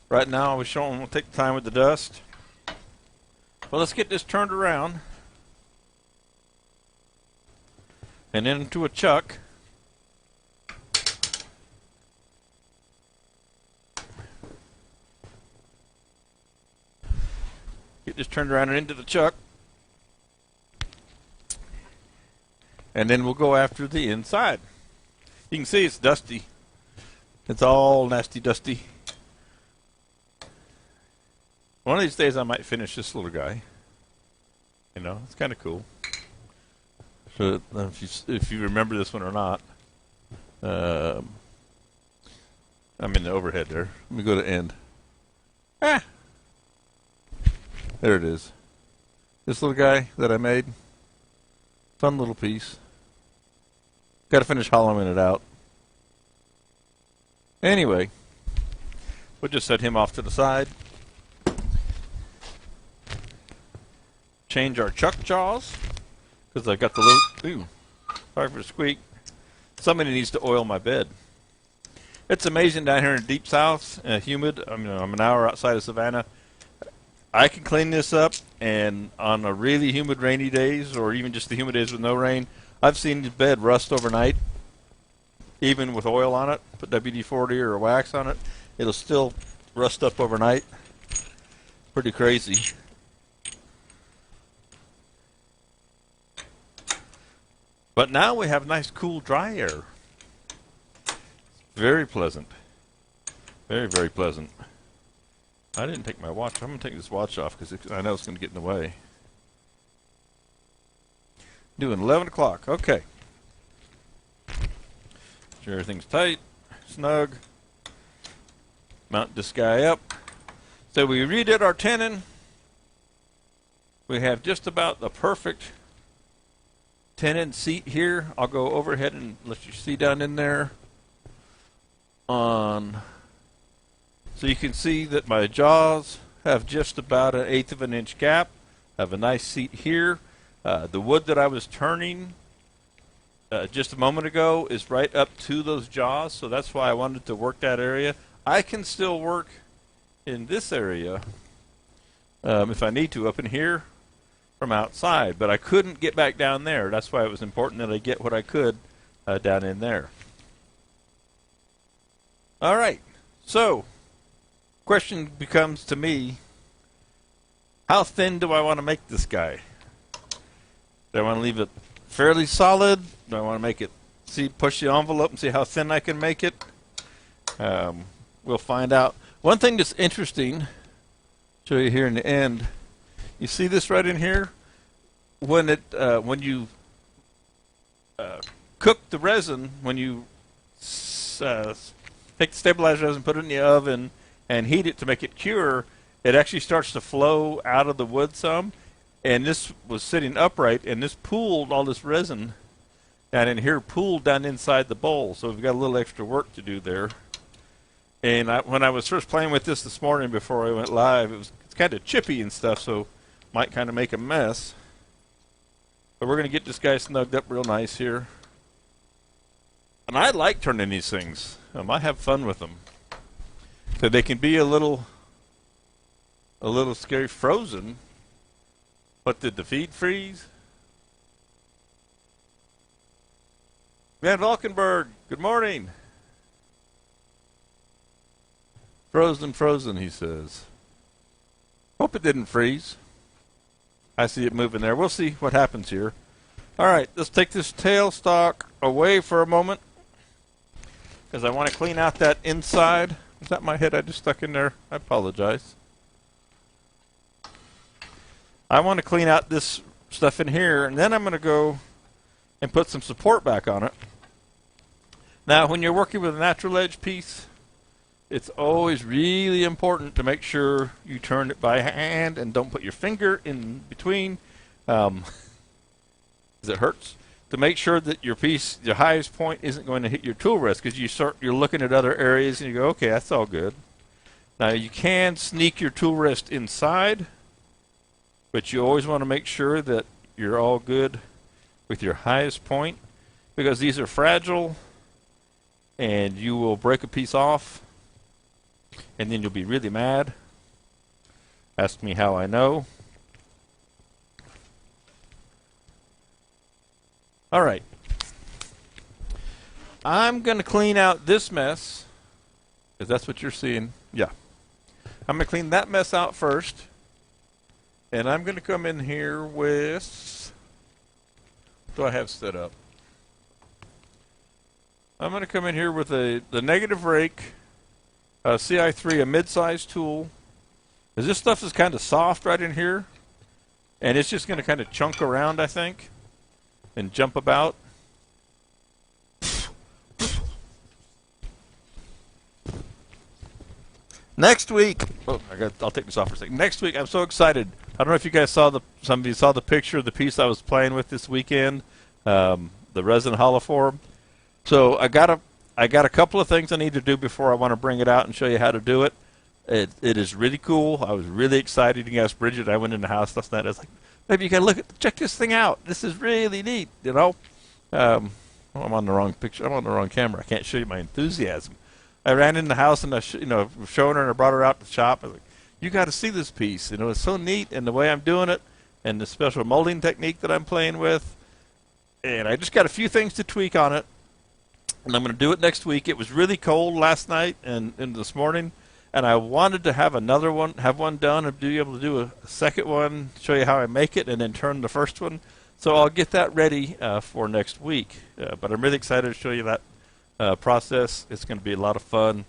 right now. I was showing we'll take the time with the dust. But let's get this turned around and into a chuck. Get this turned around and into the chuck. And then we'll go after the inside. You can see it's dusty. It's all nasty dusty. One of these days I might finish this little guy. You know, it's kind of cool. So if you remember this one or not. I'm in the overhead there. Let me go to end. Ah! There it is. This little guy that I made. Fun little piece. Got to finish hollowing it out. Anyway, we'll just set him off to the side. Change our chuck jaws, because I've got the little, sorry for the squeak. Somebody needs to oil my bed. It's amazing down here in the deep south, humid. I mean, I'm an hour outside of Savannah. I can clean this up, and on a really humid rainy days, or even just the humid days with no rain, I've seen the bed rust overnight. Even with oil on it, put WD-40 or wax on it, it'll still rust up overnight. Pretty crazy. But now we have nice cool dry air. Very pleasant. Very, very pleasant. I didn't take my watch. I'm going to take this watch off because I know it's going to get in the way. Doing 11 o'clock. Okay. Sure everything's tight, snug. Mount this guy up. So we redid our tenon. We have just about the perfect tenon seat here. I'll go overhead and let you see down in there. So you can see that my jaws have just about 1/8 of an inch gap. I have a nice seat here. The wood that I was turning just a moment ago is right up to those jaws, so that's why I wanted to work that area. I can still work in this area if I need to up in here from outside, but I couldn't get back down there. That's why it was important that I get what I could down in there. All right, so question becomes to me, how thin do I want to make this guy? Do I want to leave it fairly solid? Do I want to make it, push the envelope and see how thin I can make it? We'll find out. One thing that's interesting, show you here in the end. You see this right in here? When you cook the resin, when you take the stabilized resin, put it in the oven, and heat it to make it cure, it actually starts to flow out of the wood some. And this was sitting upright, and this pooled all this resin down in here, pooled down inside the bowl. So we've got a little extra work to do there. And when I was first playing with this morning before I went live, it's kind of chippy and stuff, so might kind of make a mess. But we're going to get this guy snugged up real nice here. And I like turning these things. I have fun with them. So they can be a little scary frozen. But did the feed freeze? Van Valkenburg, Good morning. Frozen, frozen, he says. Hope it didn't freeze. I see it moving there. We'll see what happens here. All right, let's take this tailstock away for a moment because I want to clean out that inside. Is that my head I just stuck in there? I apologize. I want to clean out this stuff in here, and then I'm going to go and put some support back on it. Now, when you're working with a natural edge piece, it's always really important to make sure you turn it by hand and don't put your finger in between. It hurts to make sure that your piece, your highest point, isn't going to hit your tool rest, because you're looking at other areas and you go, okay, that's all good. Now you can sneak your tool rest inside, but you always want to make sure that you're all good with your highest point, because these are fragile and you will break a piece off and then you'll be really mad. Ask me how I know. All right. I'm going to clean out this mess, because that's what you're seeing. Yeah. I'm going to clean that mess out first. And I'm going to come in here with... What do I have set up? I'm going to come in here with the negative rake, CI3, a mid-sized tool. Because this stuff is kind of soft right in here. And it's just going to kind of chunk around, I think, and jump about. Next week, I'll take this off for a second. Next week, I'm so excited. I don't know if you guys saw some of you saw the picture of the piece I was playing with this weekend, the resin holoform. So I got a couple of things I need to do before I want to bring it out and show you how to do it. It is really cool. I was really excited. You guys, Bridget, I went in the house last night. I was like, maybe you can check this thing out. This is really neat, you know. I'm on the wrong picture. I'm on the wrong camera. I can't show you my enthusiasm. I ran in the house and I showing her, and I brought her out to the shop. I was like, you got to see this piece. You know, it's so neat, and the way I'm doing it, and the special molding technique that I'm playing with. And I just got a few things to tweak on it, and I'm going to do it next week. It was really cold last night and this morning, and I wanted to have one done and be able to do a second one, show you how I make it, and then turn the first one. So I'll get that ready for next week. But I'm really excited to show you that process. It's going to be a lot of fun.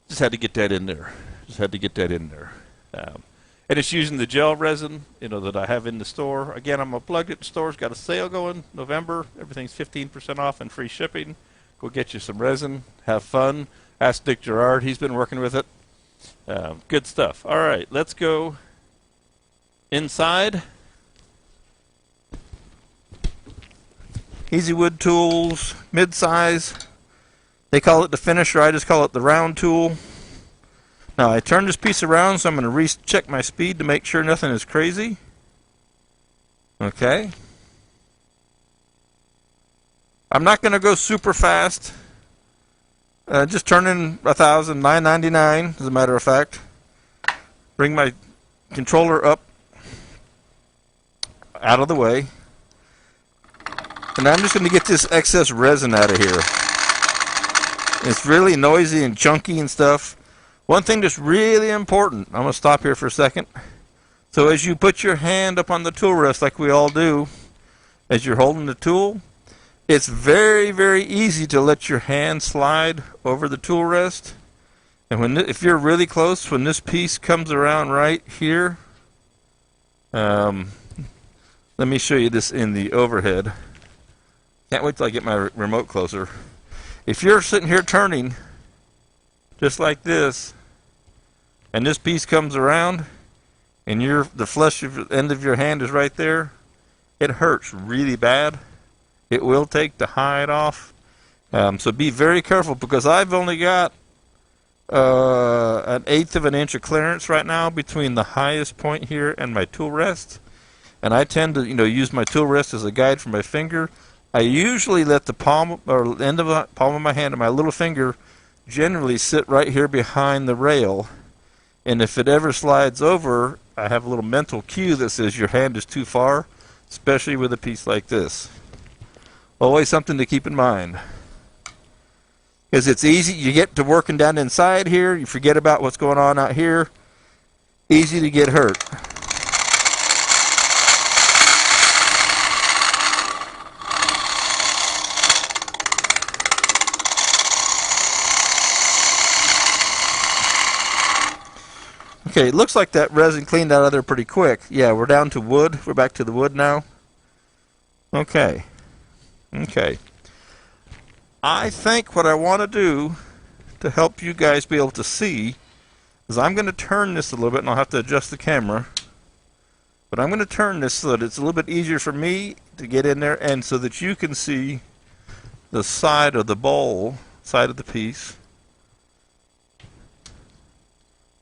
Just had to get that in there. And it's using the gel resin, that I have in the store. Again, I'm plugged at the store. It's got a sale going November. Everything's 15% off and free shipping. Go get you some resin. Have fun. Ask Dick Gerard. He's been working with it. Good stuff. All right, let's go inside. Easy Wood Tools, mid-size. They call it the finisher. I just call it the round tool. Now I turn this piece around, so I'm going to recheck my speed to make sure nothing is crazy. Okay. I'm not going to go super fast. Just turn in 1,999, as a matter of fact. Bring my controller up out of the way. And I'm just going to get this excess resin out of here. It's really noisy and chunky and stuff. One thing that's really important, I'm going to stop here for a second. So as you put your hand up on the tool rest, like we all do, as you're holding the tool, it's very, very easy to let your hand slide over the tool rest. And if you're really close, when this piece comes around right here, let me show you this in the overhead. Can't wait till I get my remote closer. If you're sitting here turning just like this, and this piece comes around, and the flesh of the end of your hand is right there, it hurts really bad. It will take the hide off. So be very careful, because I've only got an 1/8 of an inch of clearance right now between the highest point here and my tool rest. And I tend to use my tool rest as a guide for my finger. I usually let the palm of my hand and my little finger generally sit right here behind the rail. And if it ever slides over, I have a little mental cue that says your hand is too far, especially with a piece like this. Always something to keep in mind. Because it's easy. You get to working down inside here, you forget about what's going on out here. Easy to get hurt. Okay, it looks like that resin cleaned out of there pretty quick. Yeah, we're down to wood. We're back to the wood now. Okay. Okay. I think what I want to do to help you guys be able to see is I'm going to turn this a little bit, and I'll have to adjust the camera. But I'm going to turn this so that it's a little bit easier for me to get in there and so that you can see the side of the bowl, side of the piece.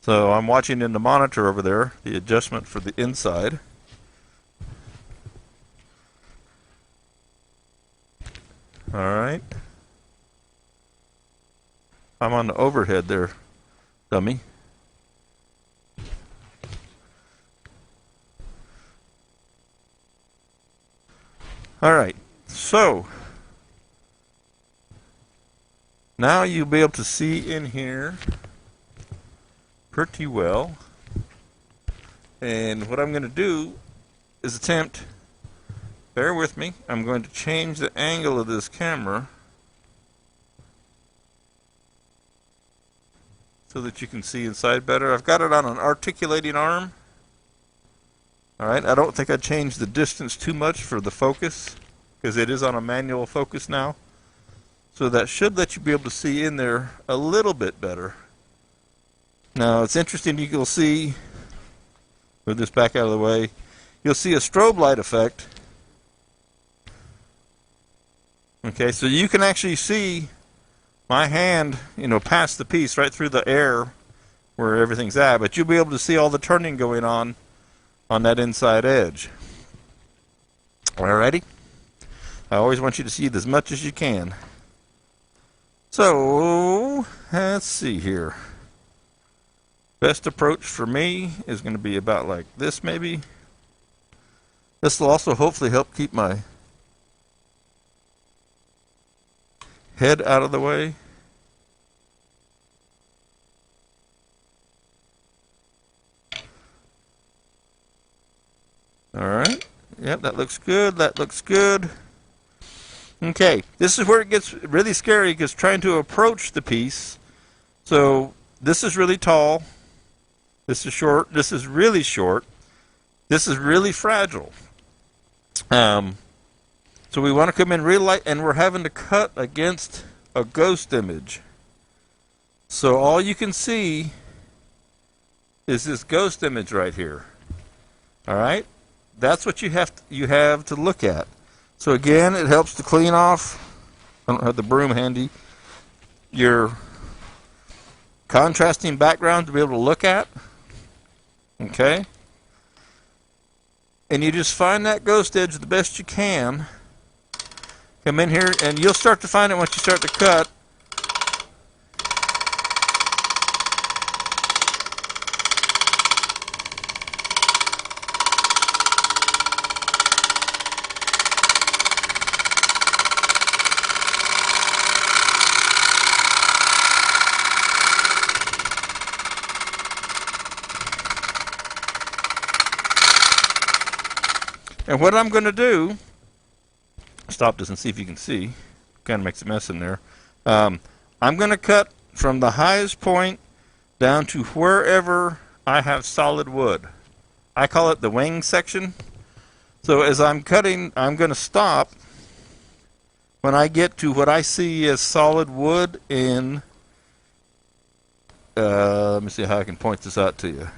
So I'm watching in the monitor over there, the adjustment for the inside. Alright. I'm on the overhead there, dummy. Alright, so now you'll be able to see in here pretty well. And what I'm going to do is attempt, bear with me, I'm going to change the angle of this camera so that you can see inside better. I've got it on an articulating arm. Alright, I don't think I changed the distance too much for the focus because it is on a manual focus now. So that should let you be able to see in there a little bit better. Now it's interesting, you'll see, move this back out of the way, you'll see a strobe light effect. Okay, so you can actually see my hand, past the piece right through the air where everything's at, but you'll be able to see all the turning going on that inside edge. Alrighty? I always want you to see it as much as you can. So, let's see here. Best approach for me is going to be about like this maybe. This will also hopefully help keep my head out of the way. Alright. Yep, that looks good. That looks good. Okay, this is where it gets really scary because trying to approach the piece. So this is really tall. This is short. This is really short. This is really fragile. So we want to come in real light, and we're having to cut against a ghost image. So all you can see is this ghost image right here. All right, that's what you have to look at. So again, it helps to clean off. I don't have the broom handy. Your contrasting background to be able to look at. Okay? And you just find that ghost edge the best you can. Come in here, and you'll start to find it once you start to cut. And what I'm going to do, stop this and see if you can see. Kind of makes a mess in there. I'm going to cut from the highest point down to wherever I have solid wood. I call it the wing section. So as I'm cutting, I'm going to stop when I get to what I see as solid wood in, let me see how I can point this out to you.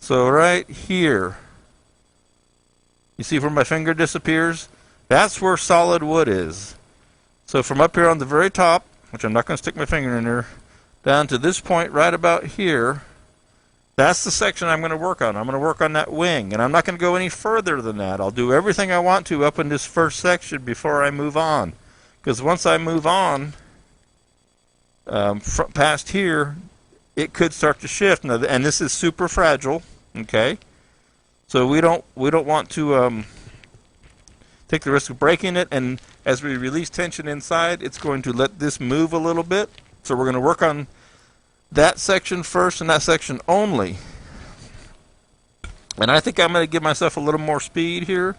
So right here, you see where my finger disappears? That's where solid wood is. So from up here on the very top, which I'm not going to stick my finger in there, down to this point right about here, that's the section I'm going to work on. I'm going to work on that wing, and I'm not going to go any further than that. I'll do everything I want to up in this first section before I move on. Because once I move on, past here, it could start to shift. Now, and this is super fragile, okay? So we don't want to take the risk of breaking it, and as we release tension inside, it's going to let this move a little bit. So we're going to work on that section first and that section only. And I think I'm going to give myself a little more speed here,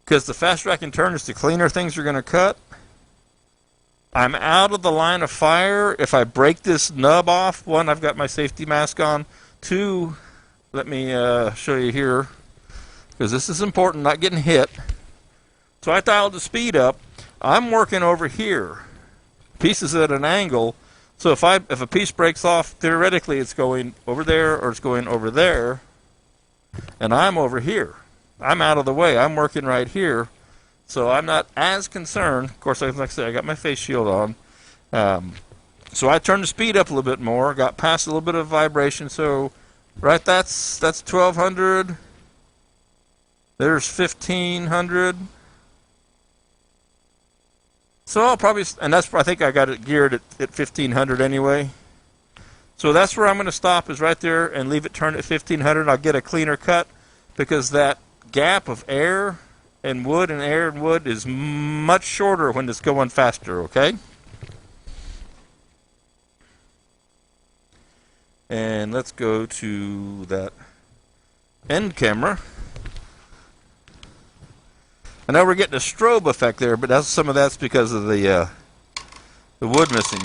because the faster I can turn is the cleaner things are going to cut. I'm out of the line of fire. If I break this nub off, one, I've got my safety mask on. Two, let me show you here, because this is important, not getting hit. So I dialed the speed up. I'm working over here. Pieces at an angle. So if a piece breaks off, theoretically it's going over there or it's going over there. And I'm over here. I'm out of the way. I'm working right here. So I'm not as concerned. Of course, like I said, I got my face shield on. So I turned the speed up a little bit more. Got past a little bit of vibration. So right, that's 1200. There's 1500. So I'll probably, and that's, I think I got it geared at 1500 anyway. So that's where I'm going to stop, is right there, and leave it turned at 1500. I'll get a cleaner cut, because that gap of air and wood and air and wood is much shorter when it's going faster, okay? And let's go to that end camera. I know we're getting a strobe effect there, but some of that's because of the wood missing.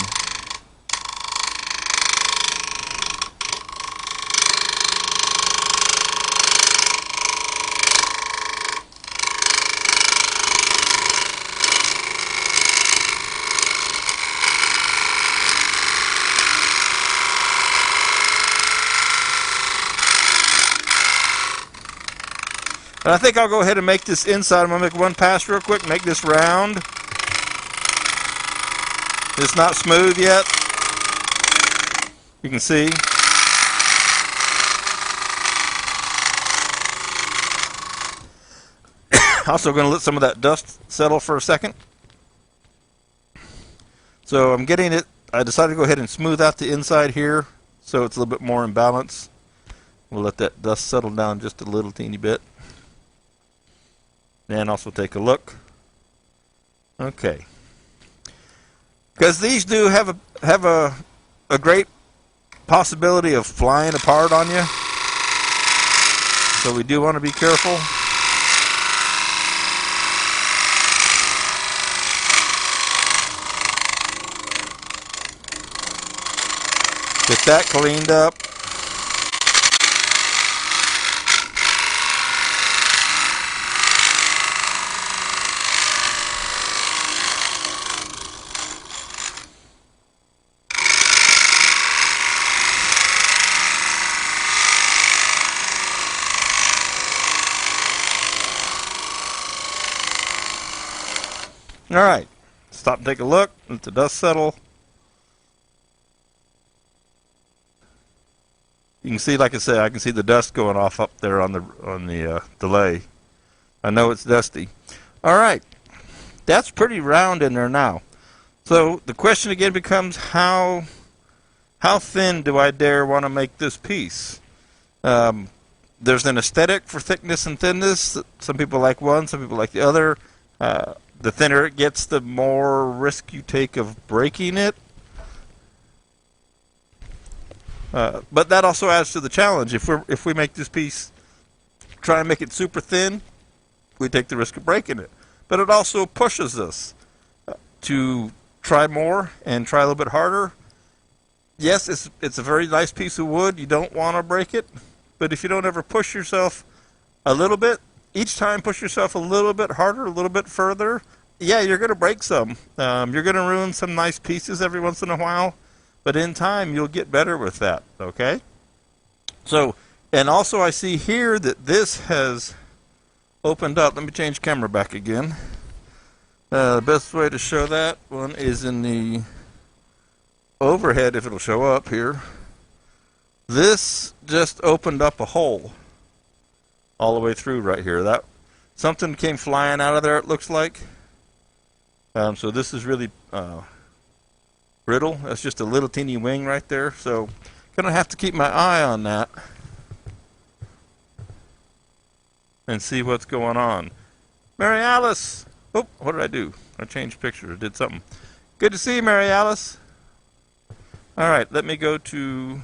And I think I'll go ahead and make this inside. I'm going to make one pass real quick, make this round. It's not smooth yet. You can see. Also going to let some of that dust settle for a second. So I'm getting it. I decided to go ahead and smooth out the inside here, so it's a little bit more in balance. We'll let that dust settle down just a little teeny bit. And also take a look. Okay. Because these do have a great possibility of flying apart on you. So we do want to be careful. Get that cleaned up. All right, stop and take a look. Let the dust settle. You can see, like I said, I can see the dust going off up there on the delay. I know it's dusty. All right, that's pretty round in there now. So the question again becomes, how thin do I dare want to make this piece? There's an aesthetic for thickness and thinness. Some people like one, some people like the other. The thinner it gets, the more risk you take of breaking it. But that also adds to the challenge. If we make this piece, try and make it super thin, we take the risk of breaking it. But it also pushes us to try more and try a little bit harder. Yes, it's a very nice piece of wood. You don't want to break it. But if you don't ever push yourself a little bit, each time push yourself a little bit harder, a little bit further, yeah, you're going to break some. You're going to ruin some nice pieces every once in a while, but in time you'll get better with that, okay? So, and also I see here that this has opened up. Let me change camera back again. The best way to show that one is in the overhead, if it'll show up here. This just opened up a hole all the way through right here. That something came flying out of there, it looks like. So this is really brittle. That's just a little teeny wing right there. So gonna have to keep my eye on that. and see what's going on. Mary Alice! Oh, what did I do? I changed pictures, did something. Good to see you, Mary Alice. Alright, let me go to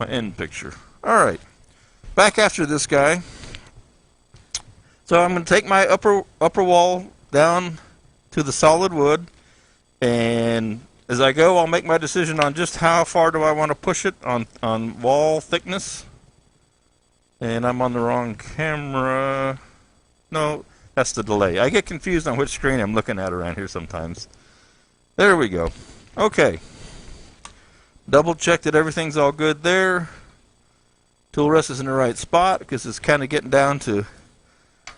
my end picture. Alright, back after this guy. So I'm going to take my upper wall down to the solid wood, and as I go I'll make my decision on just how far do I want to push it on wall thickness. And I'm on the wrong camera. No, that's the delay. I get confused on which screen I'm looking at around here sometimes. There we go. Okay. Double check that everything's all good there. Tool rest is in the right spot because it's kind of getting down to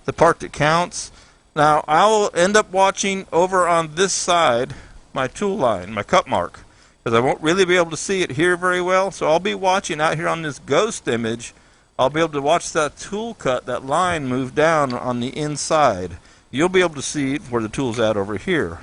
the part that counts. Now I'll end up watching over on this side my tool line, my cut mark, because I won't really be able to see it here very well. So I'll be watching out here on this ghost image. I'll be able to watch that tool cut, that line move down on the inside. You'll be able to see where the tool's at over here.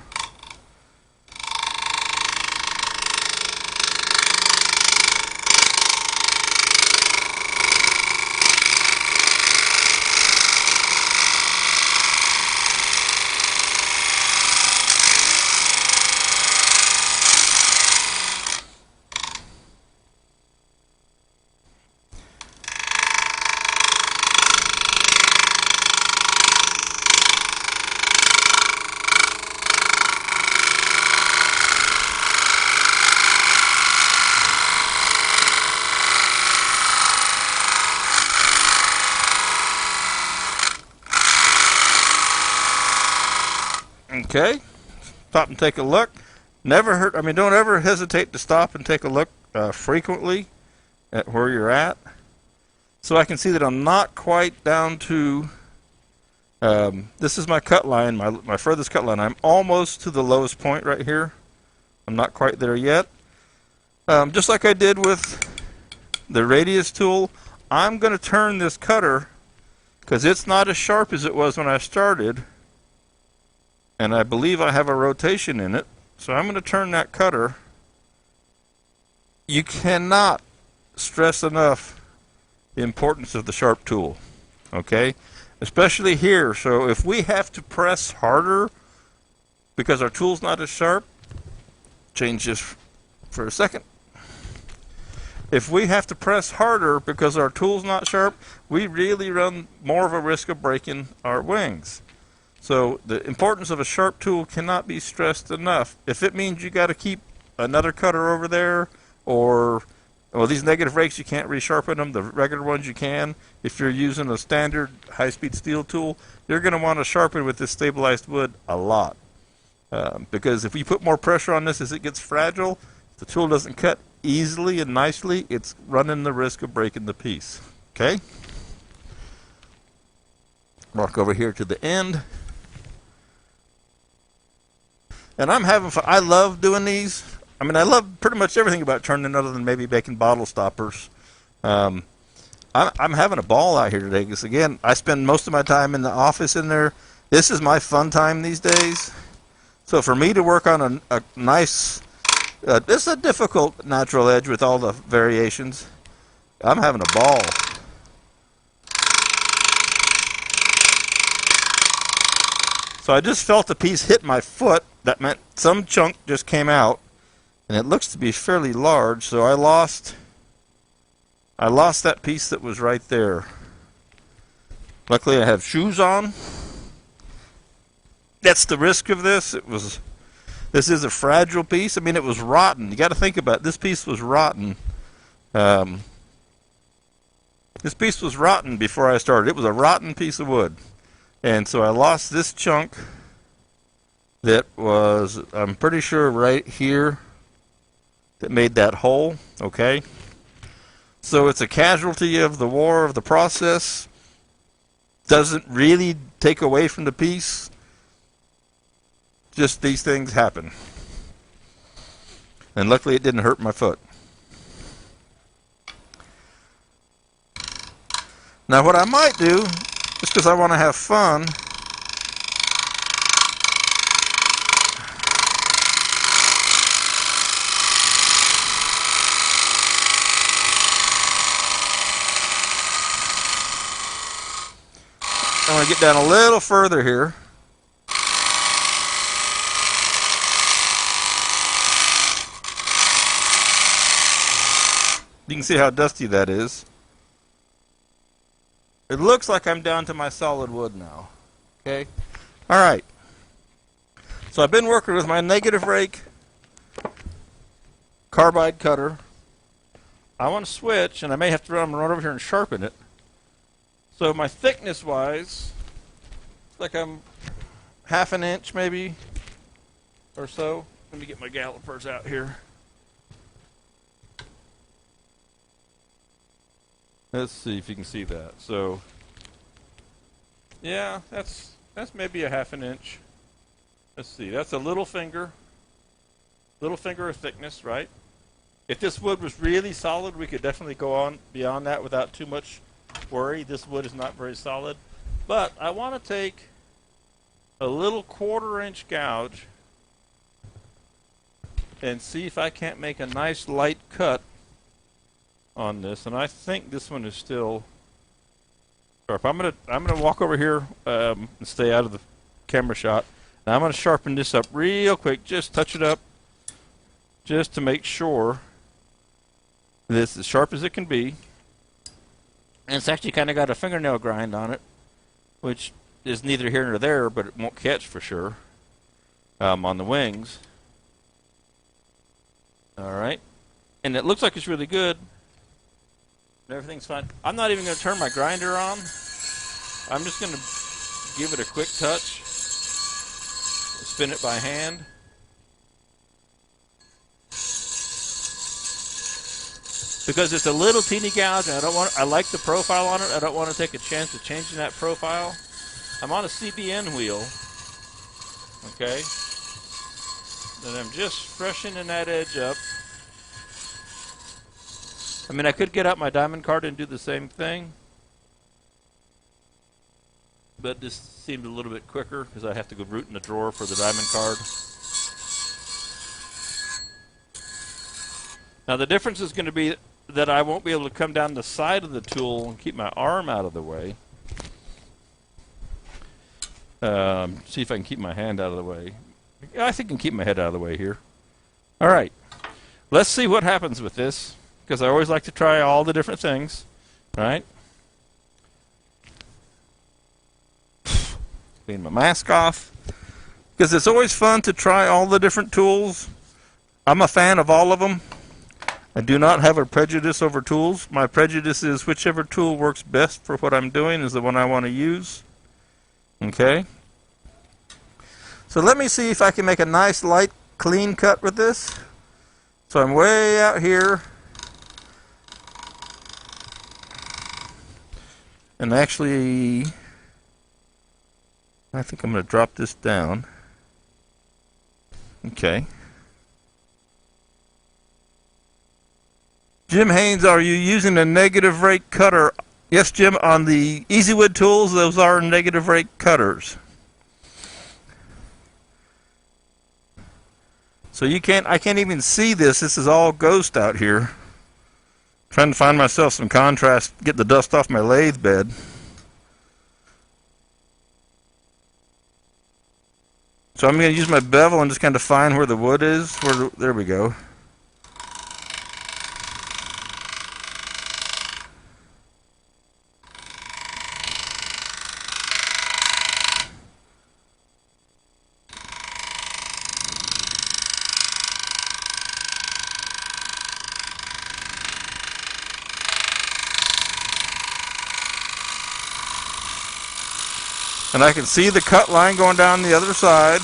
Okay, stop and take a look. Never hurt. I mean, don't ever hesitate to stop and take a look frequently at where you're at. So I can see that I'm not quite down to. This is my cut line, my furthest cut line. I'm almost to the lowest point right here. I'm not quite there yet. Just like I did with the radius tool, I'm going to turn this cutter because it's not as sharp as it was when I started. And I believe I have a rotation in it, so I'm going to turn that cutter. You cannot stress enough the importance of the sharp tool, okay? Especially here. So if we have to press harder because our tool's not as sharp, change this for a second. If we have to press harder because our tool's not sharp, we really run more of a risk of breaking our wings. So the importance of a sharp tool cannot be stressed enough. If it means you got to keep another cutter over there, or well, these negative rakes you can't resharpen them. The regular ones you can. If you're using a standard high-speed steel tool, you're going to want to sharpen with this stabilized wood a lot, because if we put more pressure on this as it gets fragile, if the tool doesn't cut easily and nicely, it's running the risk of breaking the piece. Okay. Walk over here to the end. And I'm having fun. I love doing these. I mean, I love pretty much everything about turning other than maybe making bottle stoppers. I'm having a ball out here today because, again, I spend most of my time in the office in there. This is my fun time these days. So for me to work on a nice, this is a difficult natural edge with all the variations. I'm having a ball. So I just felt the piece hit my foot. That meant some chunk just came out, and it looks to be fairly large, so I lost that piece that was right there. Luckily I have shoes on. That's the risk of this. This is a fragile piece. I mean, it was rotten. You got to think about it. This piece was rotten. This piece was rotten before I started. It was a rotten piece of wood. And so I lost this chunk that was, I'm pretty sure, right here that made that hole, okay? So it's a casualty of the war, of the process. Doesn't really take away from the piece. Just these things happen. And luckily it didn't hurt my foot. Now what I might do, just because I want to have fun, I'm going to get down a little further here. You can see how dusty that is. It looks like I'm down to my solid wood now. Okay? Alright. So I've been working with my negative rake carbide cutter. I want to switch, and I may have to run over here and sharpen it. So my thickness wise, it's like I'm half an inch maybe or so. Let me get my calipers out here. Let's see if you can see that. So, yeah, that's maybe a half an inch. Let's see, that's a little finger of thickness, right? If this wood was really solid, we could definitely go on beyond that without too much worry. This wood is not very solid. But I want to take a little 1/4 inch gouge and see if I can't make a nice light cut on this. And I think this one is still sharp. I'm gonna walk over here and stay out of the camera shot. Now I'm gonna sharpen this up real quick, just touch it up, just to make sure that it's as sharp as it can be. And it's actually kind of got a fingernail grind on it, which is neither here nor there, but it won't catch for sure on the wings. All right, and it looks like it's really good. Everything's fine. I'm not even going to turn my grinder on. I'm just going to give it a quick touch. Spin it by hand. Because it's a little teeny gouge, and I like the profile on it. I don't want to take a chance of changing that profile. I'm on a CBN wheel. Okay. And I'm just freshening that edge up. I mean, I could get out my diamond card and do the same thing, but this seemed a little bit quicker because I have to go root in the drawer for the diamond card. Now the difference is going to be that I won't be able to come down the side of the tool and keep my arm out of the way. See if I can keep my hand out of the way. I think I can keep my head out of the way here. All right, let's see what happens with this, because I always like to try all the different things, right? Clean my mask off, because it's always fun to try all the different tools. I'm a fan of all of them. I do not have a prejudice over tools. My prejudice is whichever tool works best for what I'm doing is the one I want to use. Okay? So let me see if I can make a nice light clean cut with this. So I'm way out here. And actually, I think I'm going to drop this down. Okay. Jim Haynes, are you using a negative rake cutter? Yes, Jim, on the EasyWood tools, those are negative rake cutters. So I can't even see this. This is all ghost out here. Trying to find myself some contrast, get the dust off my lathe bed. So I'm going to use my bevel and just kind of find where the wood is. There we go. And I can see the cut line going down the other side.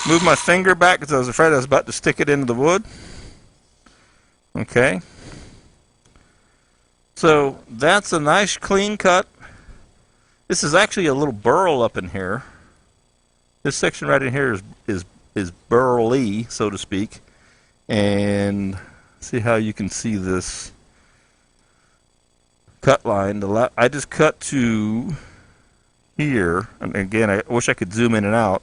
Move my finger back because I was afraid I was about to stick it into the wood. Okay. So that's a nice clean cut. This is actually a little burl up in here. This section right in here is burly, so to speak. And see how you can see this cut line. I just cut to here, and again, I wish I could zoom in and out.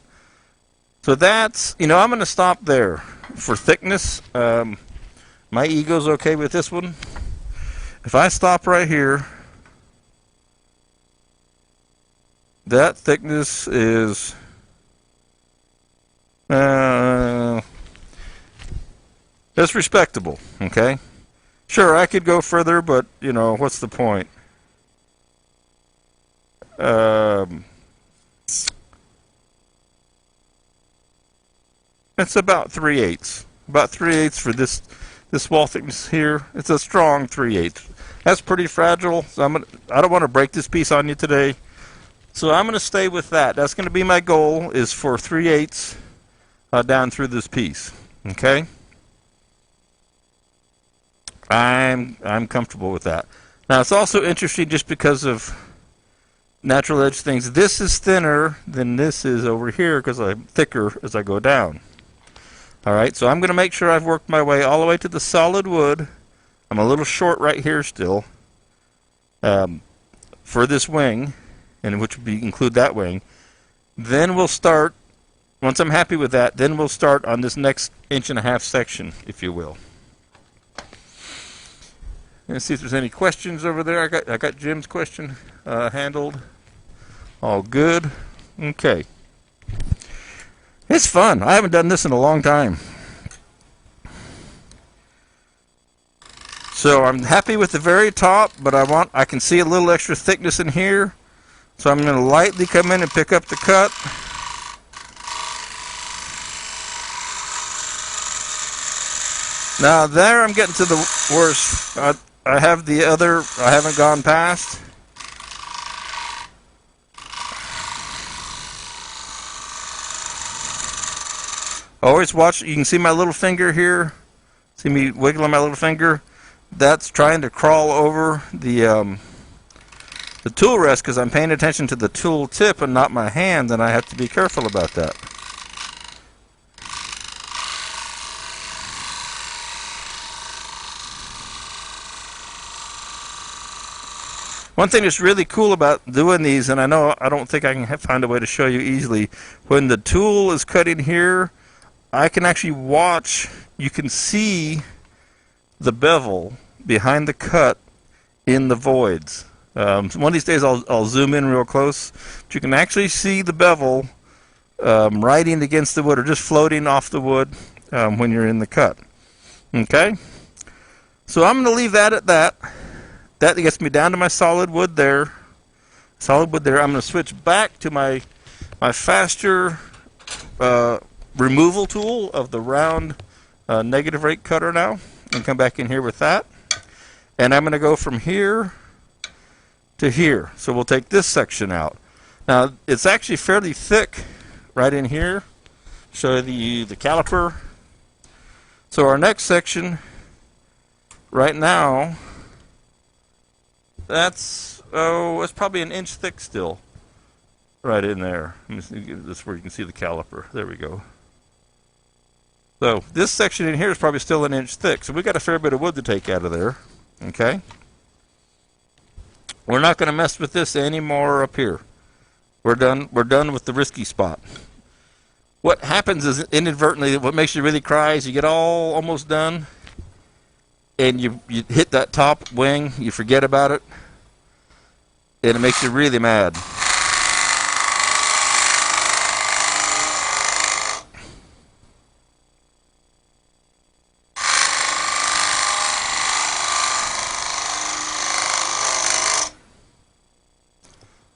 So that's, I'm going to stop there. for thickness, my ego's okay with this one. If I stop right here, that thickness is it's respectable, okay? Sure, I could go further, but, you know, what's the point? It's about 3/8. About 3/8 for this wall thickness here. It's a strong 3/8. That's pretty fragile, so I don't want to break this piece on you today. So I'm going to stay with that. That's going to be my goal, is for 3/8 down through this piece. Okay? I'm comfortable with that. Now it's also interesting just because of natural edge things. This is thinner than this is over here because I'm thicker as I go down. Alright, so I'm going to make sure I've worked my way all the way to the solid wood. I'm a little short right here still for this wing, and which would include that wing. Then we'll start, once I'm happy with that, then we'll start on this next 1.5 inch section, if you will. Let's see if there's any questions over there. I got Jim's question handled. All good. Okay. It's fun. I haven't done this in a long time. So I'm happy with the very top, but I can see a little extra thickness in here. So I'm going to lightly come in and pick up the cut. Now there I'm getting to the worst. I have the other, I haven't gone past. Always watch, you can see my little finger here. See me wiggling my little finger? That's trying to crawl over the tool rest because I'm paying attention to the tool tip and not my hand, and I have to be careful about that. One thing that's really cool about doing these, and I don't think I can find a way to show you easily, when the tool is cutting here, I can actually watch, you can see the bevel behind the cut in the voids. One of these days I'll zoom in real close, but you can actually see the bevel riding against the wood or just floating off the wood when you're in the cut. Okay? So I'm going to leave that at that. That gets me down to my solid wood there. Solid wood there. I'm going to switch back to my faster removal tool of the round negative rate cutter now, and come back in here with that. And I'm going to go from here to here. So we'll take this section out. Now it's actually fairly thick right in here. Show you the caliper. So our next section right now, it's probably 1 inch thick still, right in there. This is where you can see the caliper. There we go. So this section in here is probably still 1 inch thick. So we've got a fair bit of wood to take out of there. Okay. We're not going to mess with this anymore up here. We're done with the risky spot. What happens is inadvertently, what makes you really cry is you get almost done, and you hit that top wing, you forget about it, and it makes you really mad.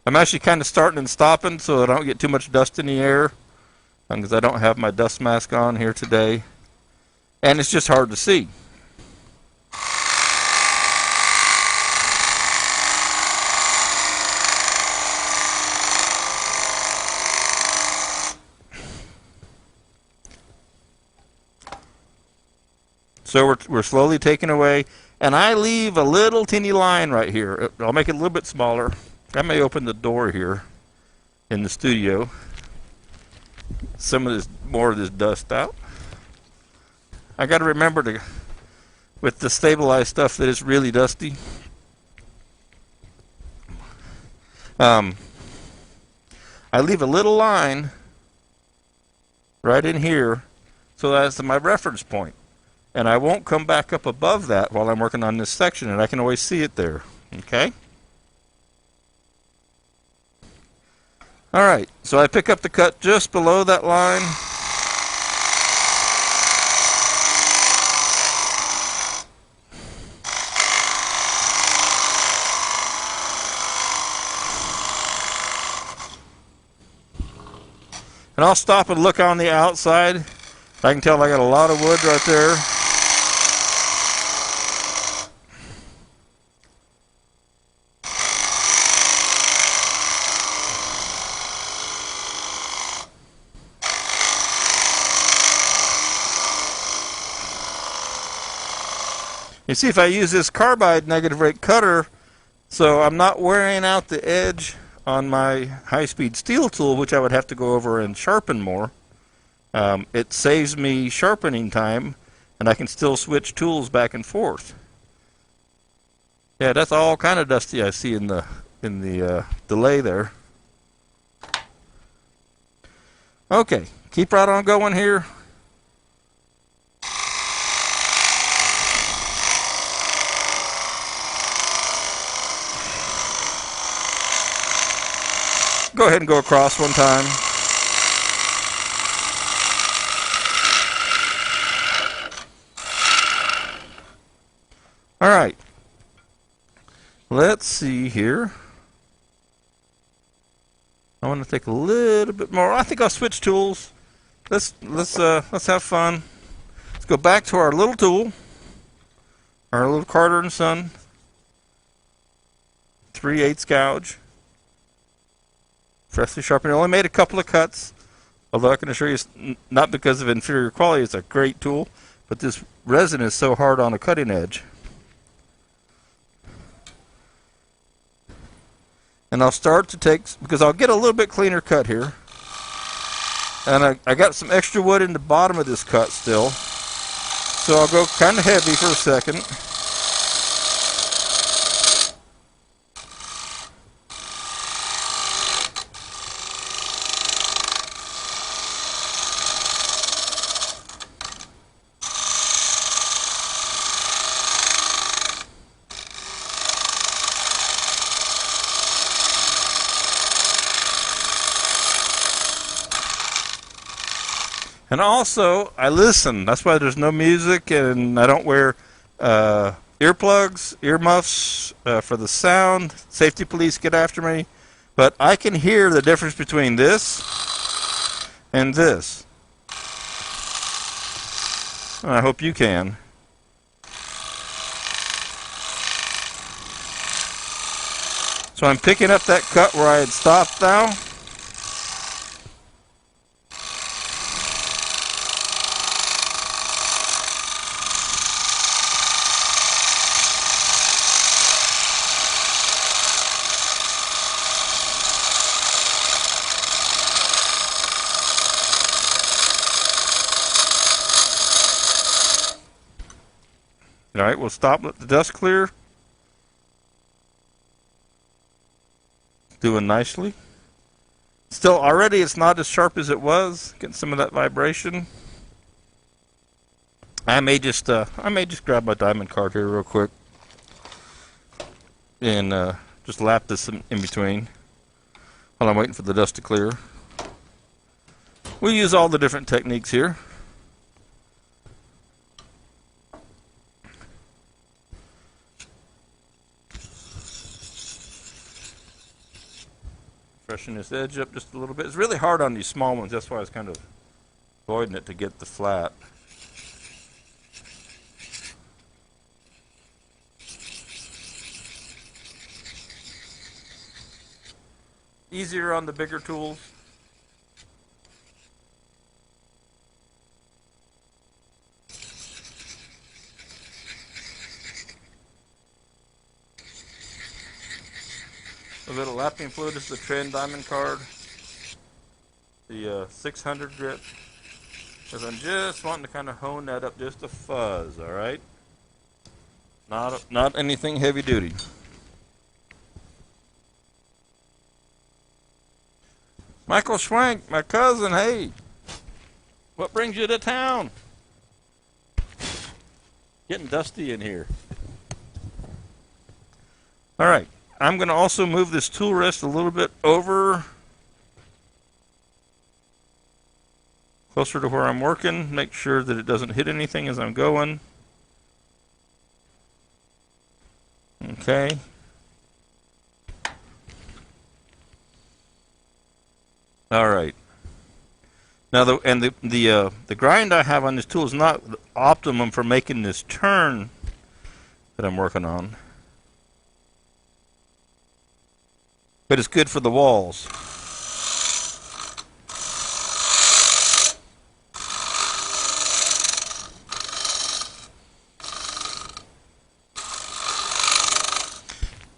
I'm actually kind of starting and stopping so I don't get too much dust in the air, because I don't have my dust mask on here today, and it's just hard to see. So we're slowly taking away, and I leave a little teeny line right here. I'll make it a little bit smaller. I may open the door here in the studio. Some of this, more of this dust out. I got to remember to, with the stabilized stuff, that it's really dusty. I leave a little line right in here So that's my reference point. And I won't come back up above that while I'm working on this section, and I can always see it there. Okay? Alright, so I pick up the cut just below that line. And I'll stop and look on the outside. I can tell I got a lot of wood right there. You see, if I use this carbide negative rate cutter, so I'm not wearing out the edge on my high-speed steel tool, which I would have to go over and sharpen more. It saves me sharpening time, and I can still switch tools back and forth. Yeah, that's all kind of dusty I see in the delay there. Okay, keep right on going here. Go ahead and go across one time. All right. Let's see here. I want to take a little bit more. I think I'll switch tools. Let's have fun. Let's go back to our little tool, our little Carter and Son 3/8 gouge. Freshly sharpened. I only made a couple of cuts, although I can assure you, it's not because of inferior quality. It's a great tool, but this resin is so hard on the cutting edge. And I'll start to take, because I'll get a little bit cleaner cut here. And I got some extra wood in the bottom of this cut still, so I'll go kind of heavy for a second. And also, I listen. That's why there's no music, and I don't wear earplugs, earmuffs for the sound. Safety police get after me. But I can hear the difference between this and this. And I hope you can. So I'm picking up that cut where I had stopped now. All right, we'll stop, let the dust clear. Doing nicely. Still, already it's not as sharp as it was. Getting some of that vibration. I may just grab my diamond card here real quick and just lap this in between while I'm waiting for the dust to clear. We use all the different techniques here. Freshen this edge up just a little bit. It's really hard on these small ones. That's why I was kind of avoiding it to get the flat. Easier on the bigger tools. A little lapping fluid. This is the Trend Diamond card. The 600 grit. Because I'm just wanting to kind of hone that up just a fuzz, alright? Not anything heavy duty. Michael Schwank, my cousin, hey. What brings you to town? Getting dusty in here. All right. I'm going to also move this tool rest a little bit over closer to where I'm working. Make sure that it doesn't hit anything as I'm going. Okay. All right. Now the grind I have on this tool is not optimum for making this turn that I'm working on, but it's good for the walls.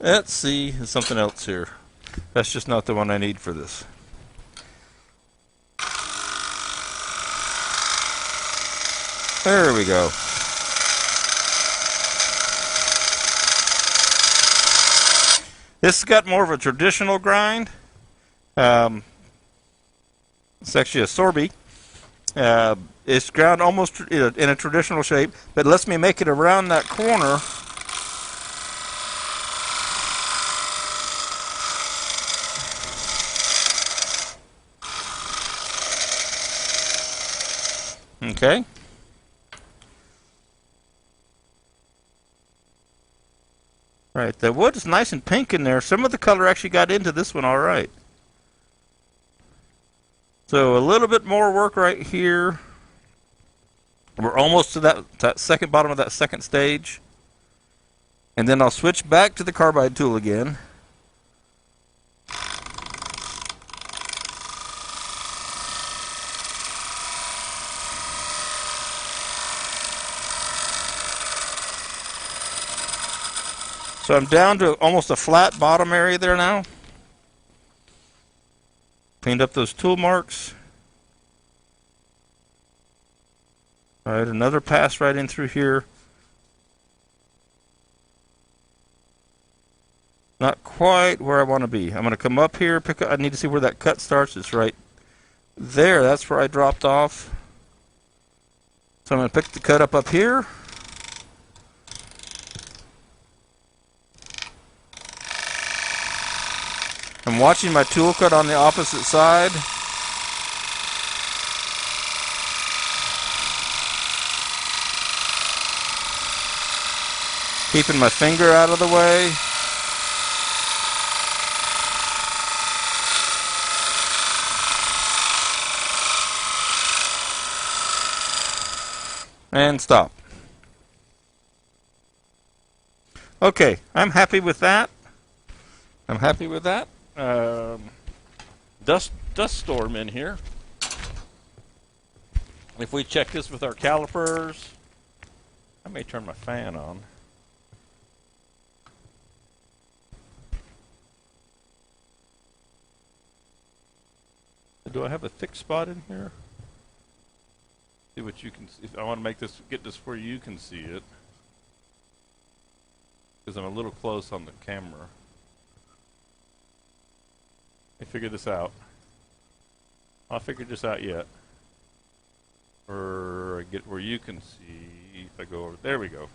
Let's see, there's something else here. That's just not the one I need for this. There we go. This has got more of a traditional grind. It's actually a Sorby. It's ground almost in a traditional shape, but it lets me make it around that corner. Okay. Right, the wood is nice and pink in there. Some of the color actually got into this one all right. So a little bit more work right here. We're almost to that second bottom of that second stage. And then I'll switch back to the carbide tool again. So I'm down to almost a flat bottom area there now. Cleaned up those tool marks. All right, another pass right in through here. Not quite where I want to be. I'm going to come up here, pick up, I need to see where that cut starts. It's right there. That's where I dropped off. So I'm going to pick the cut up here. I'm watching my tool cut on the opposite side. Keeping my finger out of the way. And stop. Okay, I'm happy with that. I'm happy with that. Dust storm in here. If we check this with our calipers, I may turn my fan on. Do I have a thick spot in here? See what you can see. I want to make this, get this where you can see it, because I'm a little close on the camera. I figured this out. I figured this out yet. Or I get where you can see. If I go over, there we go.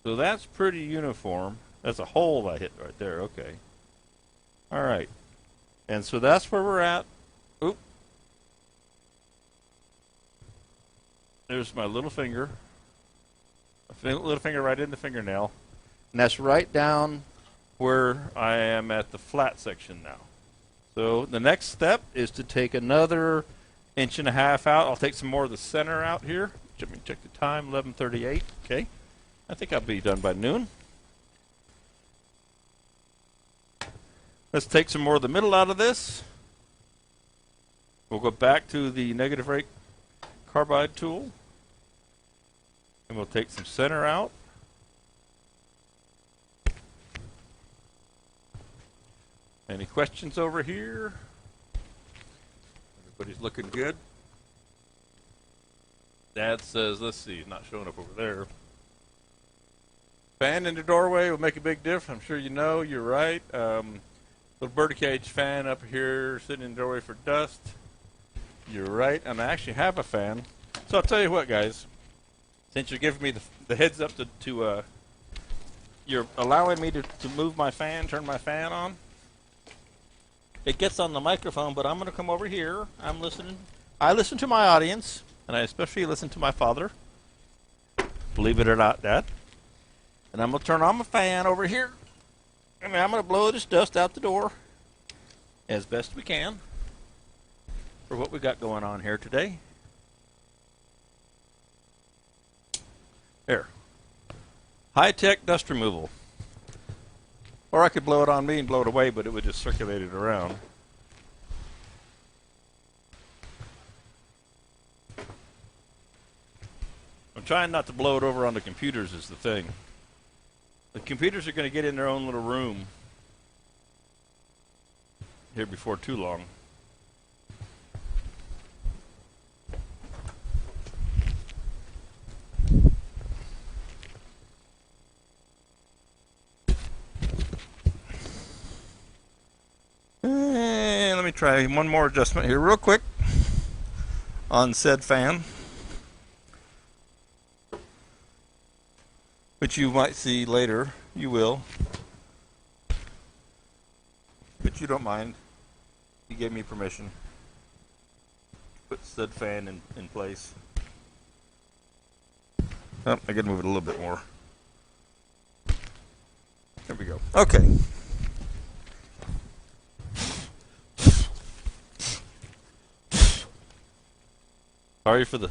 So that's pretty uniform. That's a hole I hit right there. Okay. All right. And so that's where we're at. Oop. There's my little finger. Little finger right in the fingernail. And that's right down where I am at the flat section now. So the next step is to take another 1.5 inches out. I'll take some more of the center out here. Let me check the time, 11:38. Okay. I think I'll be done by noon. Let's take some more of the middle out of this. We'll go back to the negative rate carbide tool. And we'll take some center out. Any questions over here? Everybody's looking good. Dad says, let's see, not showing up over there. Fan in the doorway will make a big difference. I'm sure you know, you're right. Little birdcage fan up here sitting in the doorway for dust. You're right, and I actually have a fan. So I'll tell you what, guys. Since you're giving me the heads up to you're allowing me to move my fan, turn my fan on. It gets on the microphone, but I'm going to come over here. I'm listening. I listen to my audience, and I especially listen to my father. Believe it or not, Dad. And I'm going to turn on my fan over here. And I'm going to blow this dust out the door as best we can for what we got going on here today. There. High-tech dust removal. Or I could blow it on me and blow it away, but it would just circulate it around. I'm trying not to blow it over on the computers is the thing. The computers are going to get in their own little room here before too long. And let me try one more adjustment here real quick on said fan, which you might see later. You will, but you don't mind. You gave me permission. Put said fan in place. Oh, I gotta move it a little bit more. There we go. Okay. Sorry for the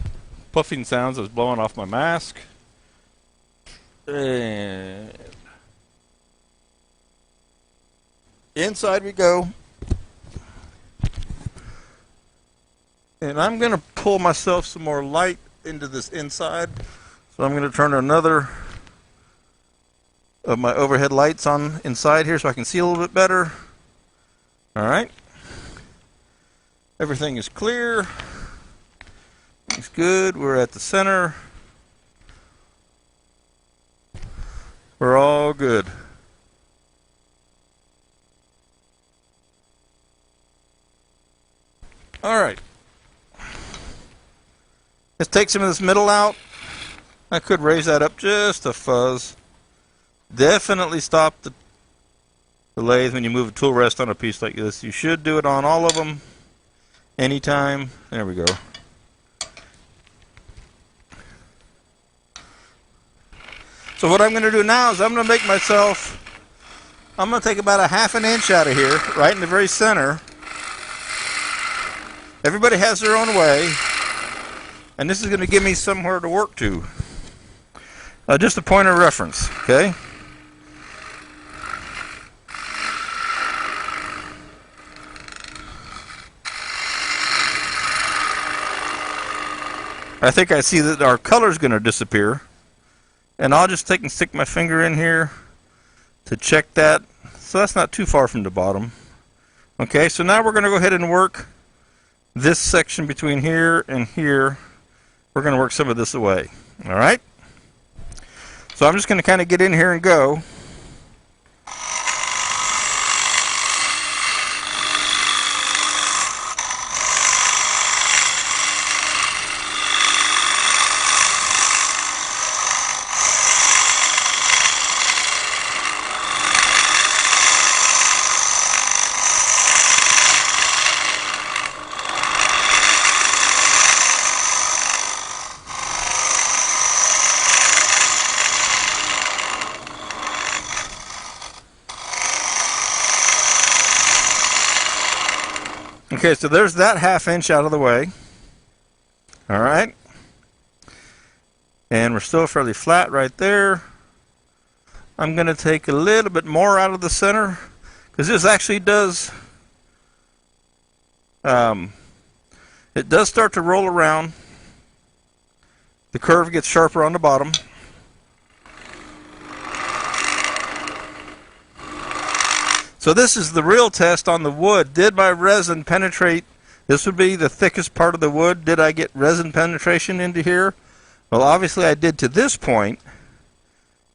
puffing sounds. I was blowing off my mask. And inside we go. And I'm going to pull myself some more light into this inside. So I'm going to turn another of my overhead lights on inside here so I can see a little bit better. All right. Everything is clear. It's good. We're at the center. We're all good. All right. Let's take some of this middle out. I could raise that up just a fuzz. Definitely stop the lathe when you move a tool rest on a piece like this. You should do it on all of them anytime. There we go. So what I'm going to do now is I'm going to take about a ½ an inch out of here, right in the very center. Everybody has their own way, and this is going to give me somewhere to work to. Just a point of reference, okay? I think I see that our color is going to disappear. And I'll just take and stick my finger in here to check that. So that's not too far from the bottom. Okay, so now we're going to go ahead and work this section between here and here. We're going to work some of this away. All right? So I'm just going to kind of get in here and go. Okay, so there's that ½ inch out of the way. All right. And we're still fairly flat right there. I'm going to take a little bit more out of the center because this actually does, it does start to roll around. The curve gets sharper on the bottom. So this is the real test on the wood. Did my resin penetrate? This would be the thickest part of the wood. Did I get resin penetration into here? Well, obviously I did to this point.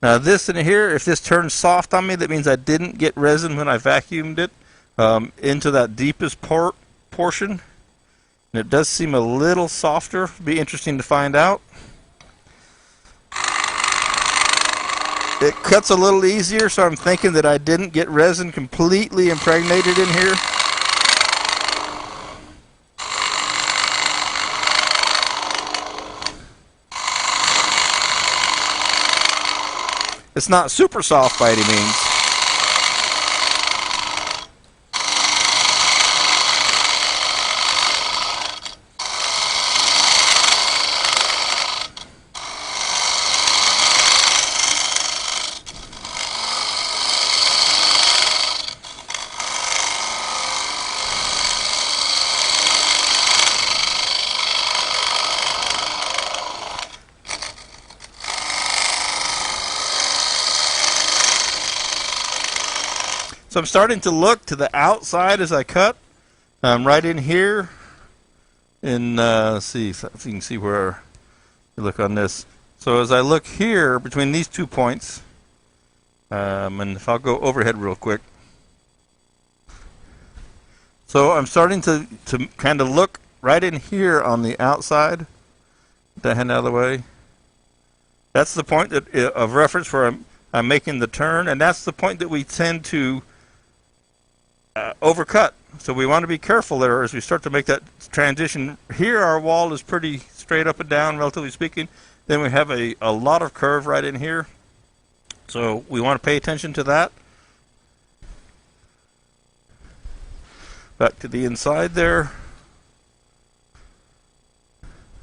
Now this in here, if this turns soft on me, that means I didn't get resin when I vacuumed it. into that deepest portion. And it does seem a little softer. Be interesting to find out. It cuts a little easier, so I'm thinking that I didn't get resin completely impregnated in here. It's not super soft by any means. So I'm starting to look to the outside as I cut. Right in here. See if you can see where you look on this. So as I look here between these 2 points, and if I'll go overhead real quick. So I'm starting to kind of look right in here on the outside. Get that hand out of the way. That's the point of reference where I'm making the turn, and that's the point that we tend to overcut. So we want to be careful there as we start to make that transition. Here our wall is pretty straight up and down, relatively speaking. Then we have a lot of curve right in here. So we want to pay attention to that. Back to the inside there.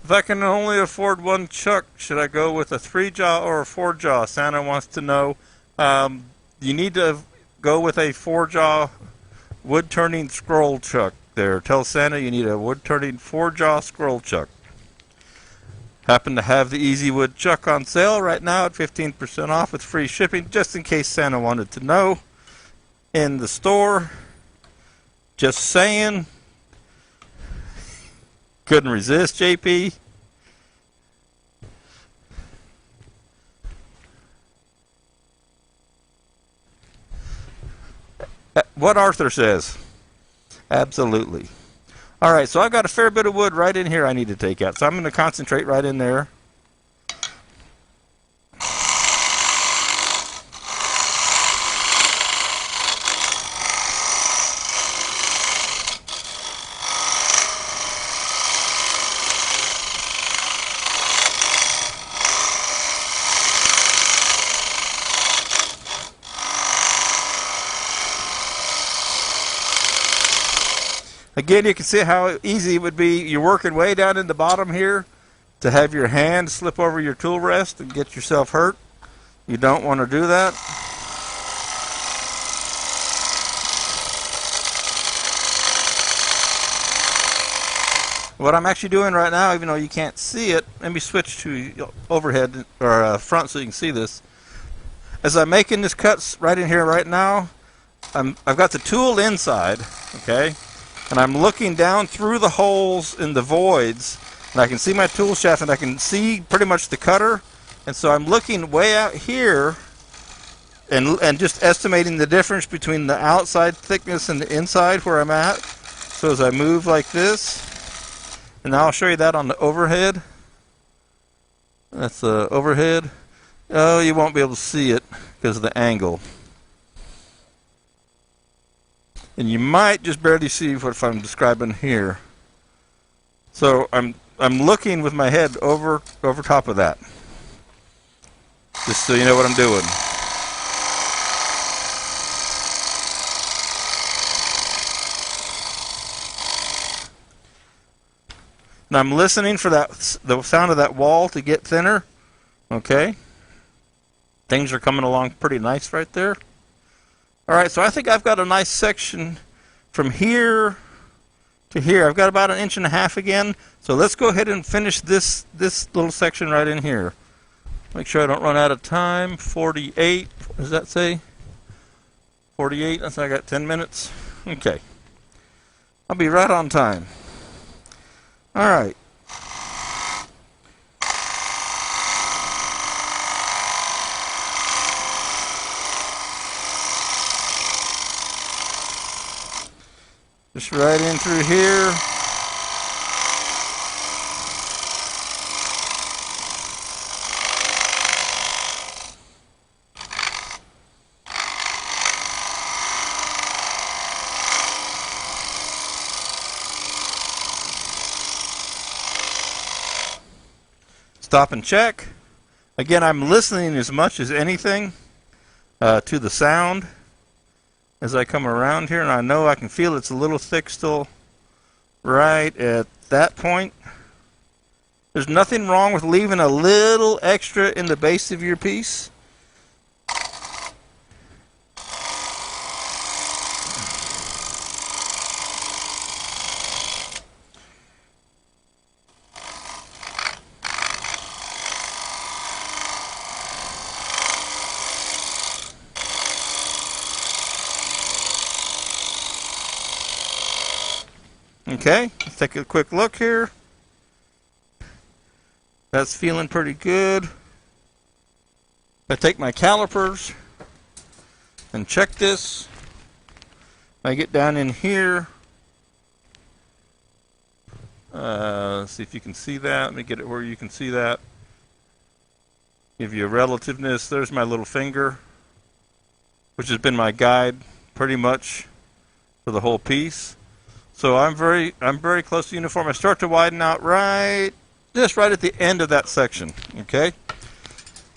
If I can only afford one chuck, should I go with a 3-jaw or a 4-jaw? Santa wants to know. You need to go with a 4-jaw wood-turning scroll chuck there. Tell Santa you need a wood-turning 4-jaw scroll chuck. Happen to have the Easy Wood chuck on sale right now at 15% off with free shipping, just in case Santa wanted to know. In the store. Just saying. Couldn't resist, JP. What Arthur says. Absolutely. All right, so I've got a fair bit of wood right in here I need to take out. So I'm going to concentrate right in there. Again, you can see how easy it would be. You're working way down in the bottom here to have your hand slip over your tool rest and get yourself hurt. You don't want to do that. What I'm actually doing right now, even though you can't see it, let me switch to overhead or front so you can see this. As I'm making this cut right in here right now, I've got the tool inside, okay? And I'm looking down through the holes in the voids, and I can see my tool shaft, and I can see pretty much the cutter. And so I'm looking way out here and just estimating the difference between the outside thickness and the inside where I'm at. So as I move like this, and now I'll show you that on the overhead. That's the overhead. Oh, you won't be able to see it because of the angle. And you might just barely see what I'm describing here. So I'm looking with my head over top of that, just so you know what I'm doing. Now I'm listening for the sound of that wall to get thinner. Okay, things are coming along pretty nice right there. All right, so I think I've got a nice section from here to here. I've got about 1.5 inches again. So let's go ahead and finish this little section right in here. Make sure I don't run out of time. 48, what does that say? 48, that's I got 10 minutes. Okay. I'll be right on time. All right. Just right in through here. Stop and check. Again, I'm listening as much as anything to the sound as I come around here, and I know I can feel it's a little thick still right at that point. There's nothing wrong with leaving a little extra in the base of your piece. Okay, let's take a quick look here. That's feeling pretty good. I take my calipers and check this. I get down in here. Let's see if you can see that. Let me get it where you can see that. Give you a relativeness. There's my little finger, which has been my guide pretty much for the whole piece. So I'm very close to uniform. I start to widen out just right at the end of that section. Okay.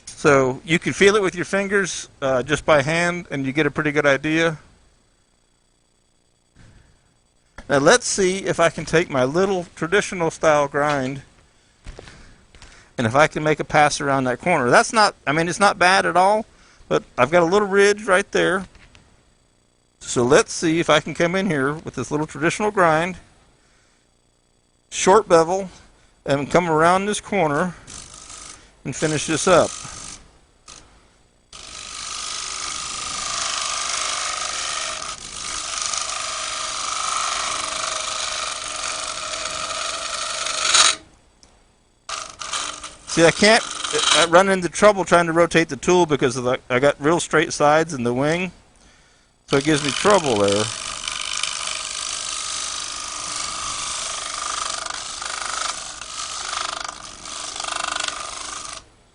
So you can feel it with your fingers just by hand, and you get a pretty good idea. Now let's see if I can take my little traditional style grind, and if I can make a pass around that corner. That's not, I mean, it's not bad at all, but I've got a little ridge right there. So let's see if I can come in here with this little traditional grind, short bevel, and come around this corner and finish this up. See, I run into trouble trying to rotate the tool because of I got real straight sides in the wing. So it gives me trouble there.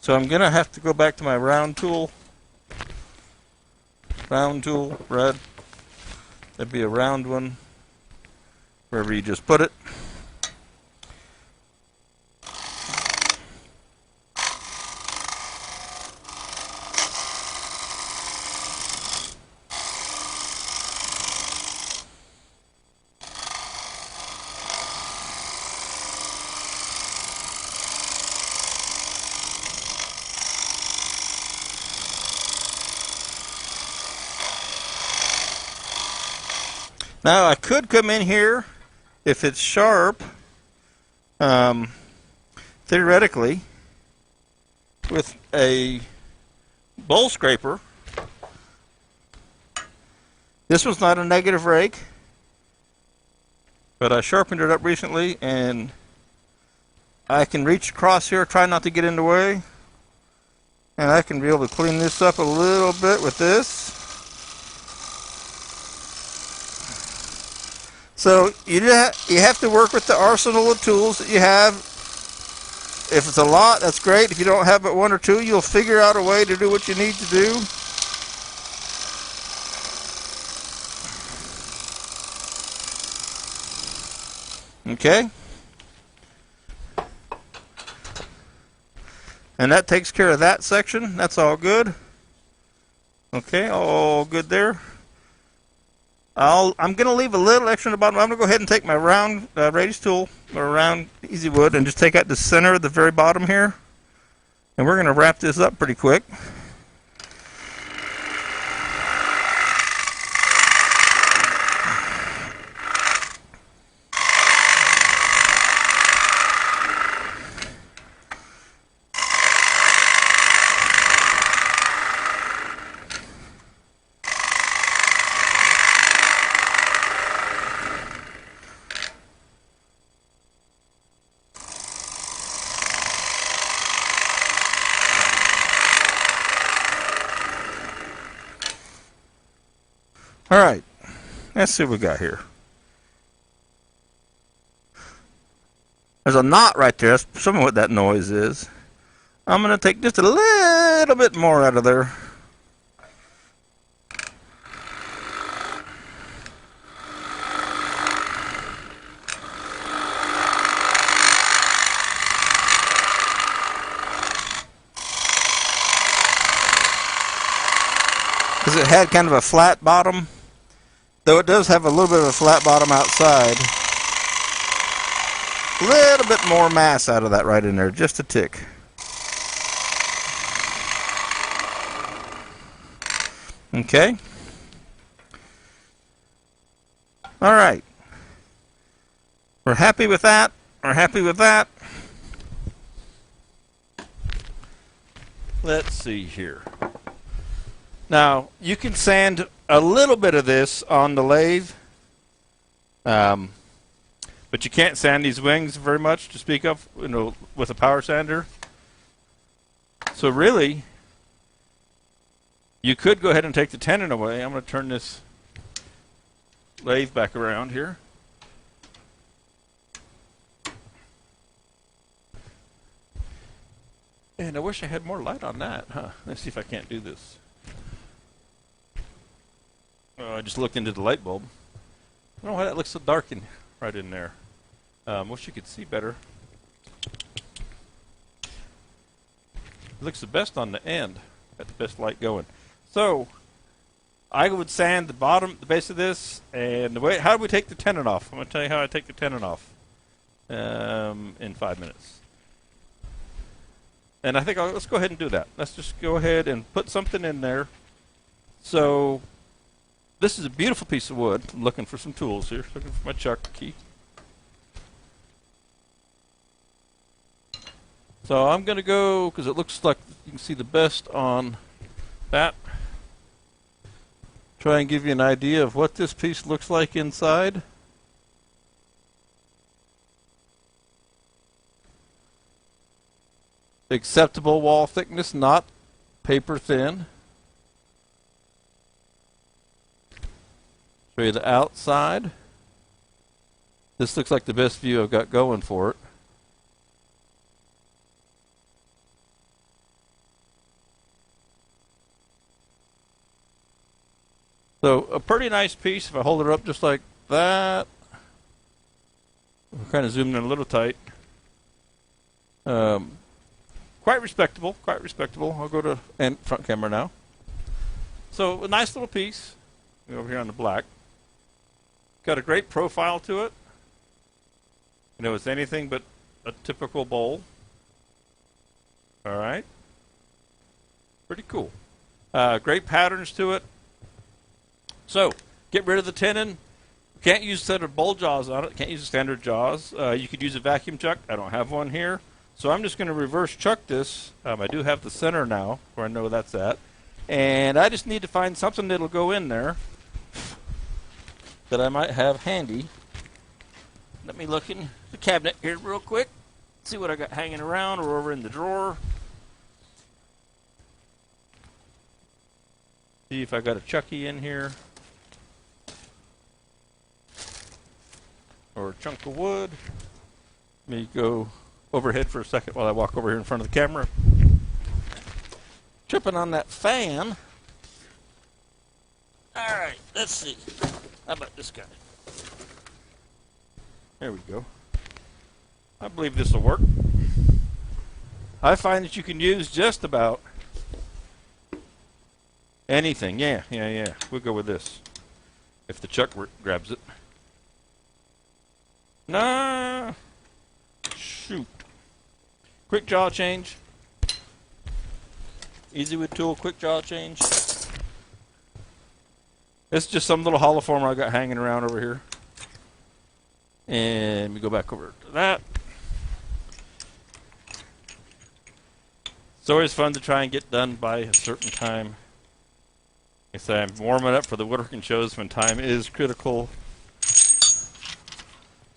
So I'm going to have to go back to my round tool. Round tool, red. That'd be a round one, wherever you just put it. Now I could come in here if it's sharp, theoretically, with a bowl scraper. This one's not a negative rake, but I sharpened it up recently, and I can reach across here, try not to get in the way, and I can be able to clean this up a little bit with this. So you have to work with the arsenal of tools that you have. If it's a lot, that's great. If you don't have but one or two, you'll figure out a way to do what you need to do. Okay. And that takes care of that section. That's all good. Okay, all good there. I'm going to leave a little extra in the bottom. I'm going to go ahead and take my round radius tool, or round easy wood, and just take out the center of the very bottom here. And we're going to wrap this up pretty quick. All right, let's see what we got here. There's a knot right there. That's some of what that noise is. I'm going to take just a little bit more out of there. Because it had kind of a flat bottom, though it does have a little bit of a flat bottom outside. A little bit more mass out of that right in there, just a tick. Okay. All right. We're happy with that. We're happy with that. Let's see here. Now, you can sand a little bit of this on the lathe, but you can't sand these wings very much to speak of, with a power sander. So really, you could go ahead and take the tenon away. I'm going to turn this lathe back around here. And I wish I had more light on that, huh? Let's see if I can't do this. Oh, I just looked into the light bulb. I don't know why that looks so dark right in there. Wish you could see better. It looks the best on the end. Got the best light going. So, I would sand the base of this, and how do we take the tenon off? I'm going to tell you how I take the tenon off in 5 minutes. And I think let's go ahead and do that. Let's just go ahead and put something in there. So, this is a beautiful piece of wood. I'm looking for some tools here. Looking for my chuck key. So I'm going to go, because it looks like you can see the best on that. Try and give you an idea of what this piece looks like inside. Acceptable wall thickness, not paper thin. Show you the outside. This looks like the best view I've got going for it. So a pretty nice piece if I hold it up just like that. I'm kind of zooming in a little tight. Quite respectable, quite respectable. I'll go to front camera now. So a nice little piece. Over here on the black. Got a great profile to it. It's anything but a typical bowl. Alright. Pretty cool. Great patterns to it. So, get rid of the tenon. Can't use standard bowl jaws on it. Can't use standard jaws. You could use a vacuum chuck. I don't have one here. So I'm just going to reverse chuck this. I do have the center now, where I know that's at. And I just need to find something that'll go in there that I might have handy. Let me look in the cabinet here real quick. See what I got hanging around or over in the drawer. See if I got a chucky in here. Or a chunk of wood. Let me go overhead for a second while I walk over here in front of the camera. Tripping on that fan. Alright, let's see. How about this guy? There we go. I believe this will work. I find that you can use just about anything. Yeah. We'll go with this. If the chuck grabs it. Nah. Shoot. Quick jaw change. Easy with tool, quick jaw change. It's just some little hollow former I got hanging around over here. And we go back over to that. It's always fun to try and get done by a certain time. Like I say, I'm warming up for the woodworking shows when time is critical.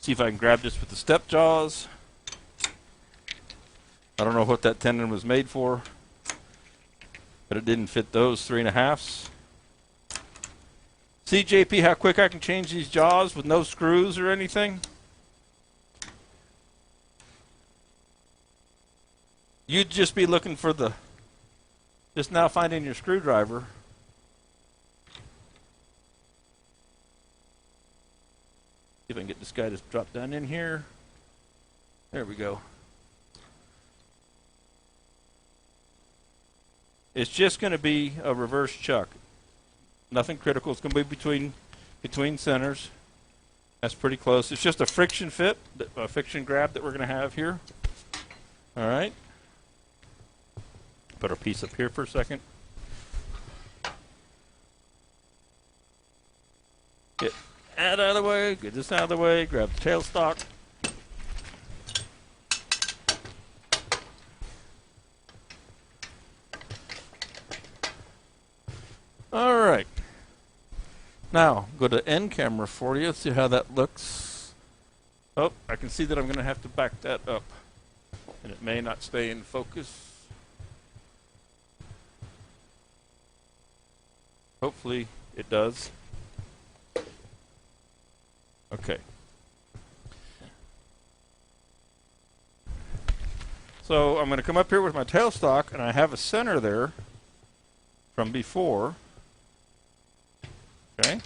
See if I can grab this with the step jaws. I don't know what that tenon was made for, but it didn't fit those 3.5s. See, JP, how quick I can change these jaws with no screws or anything? you'd just be looking for the, just now finding your screwdriver. See if I can get this guy to drop down in here. There we go. It's just going to be a reverse chuck. Nothing critical. It's going to be between centers. That's pretty close. It's just a friction fit, a friction grab that we're going to have here. All right. Put our piece up here for a second. Get that out of the way. Get this out of the way. Grab the tailstock. All right. Now, go to end camera for you. See how that looks. Oh, I can see that I'm going to have to back that up. And it may not stay in focus. Hopefully it does. Okay. So I'm going to come up here with my tailstock, and I have a center there from before. Okay. I'm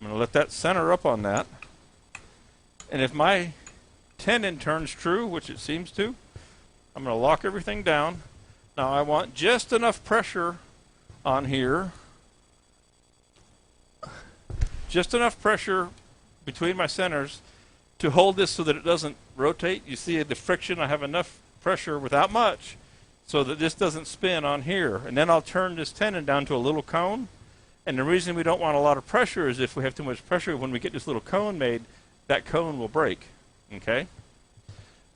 going to let that center up on that. And if my tendon turns true, which it seems to, I'm going to lock everything down. Now I want just enough pressure on here. Just enough pressure between my centers to hold this so that it doesn't rotate. You see the friction, I have enough pressure without much so that this doesn't spin on here. And then I'll turn this tendon down to a little cone. And the reason we don't want a lot of pressure is if we have too much pressure, when we get this little cone made, that cone will break. Okay?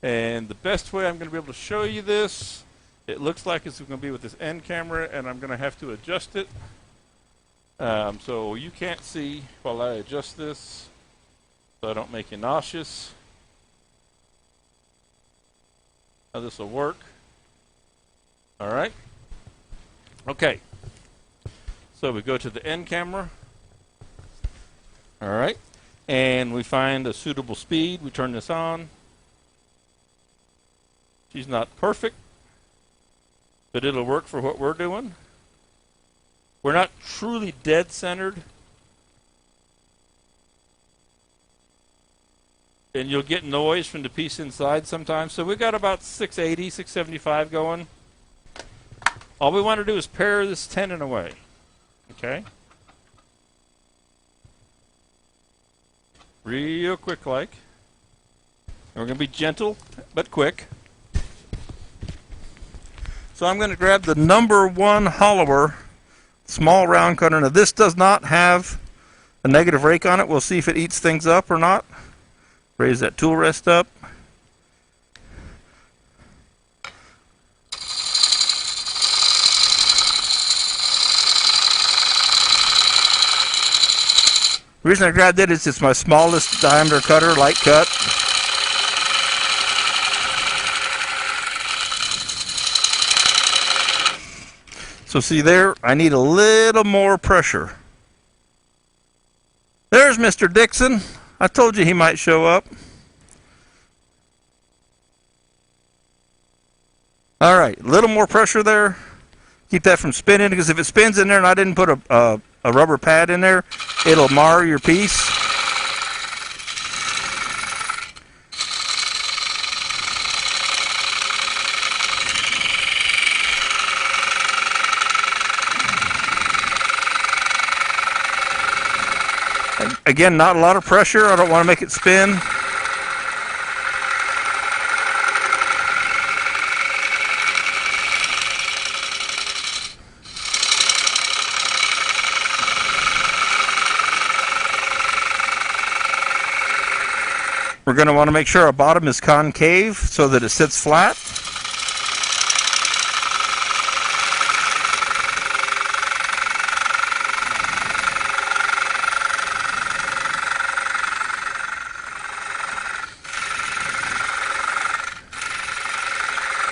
And the best way I'm going to be able to show you this, it looks like it's going to be with this end camera, and I'm going to have to adjust it. So you can't see while I adjust this, so I don't make you nauseous. How this will work. All right. Okay. So we go to the end camera. All right. And we find a suitable speed. We turn this on. She's not perfect, but it'll work for what we're doing. We're not truly dead centered. And you'll get noise from the piece inside sometimes. So we've got about 680, 675 going. All we want to do is pare this tendon away. Okay? Real quick like. And we're going to be gentle, but quick. So I'm going to grab the number 1 hollower, small round cutter. Now this does not have a negative rake on it. We'll see if it eats things up or not. Raise that tool rest up. The reason I grabbed it is it's my smallest diameter cutter, light cut. So see there, I need a little more pressure. There's Mr. Dixon. I told you he might show up. All right, a little more pressure there. Keep that from spinning, because if it spins in there and I didn't put a rubber pad in there, it'll mar your piece. Again, not a lot of pressure. I don't want to make it spin. We're going to want to make sure our bottom is concave so that it sits flat.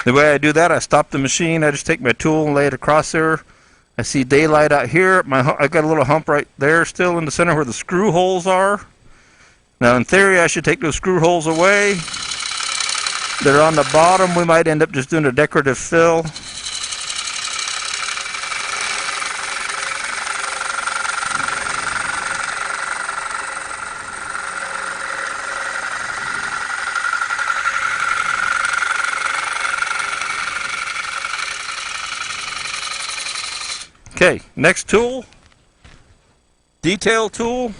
The way I do that, I stop the machine. I just take my tool and lay it across there. I see daylight out here. I got a little hump right there still in the center where the screw holes are. Now, in theory, I should take those screw holes away. They're on the bottom. We might end up just doing a decorative fill. Okay, next tool, detail tool.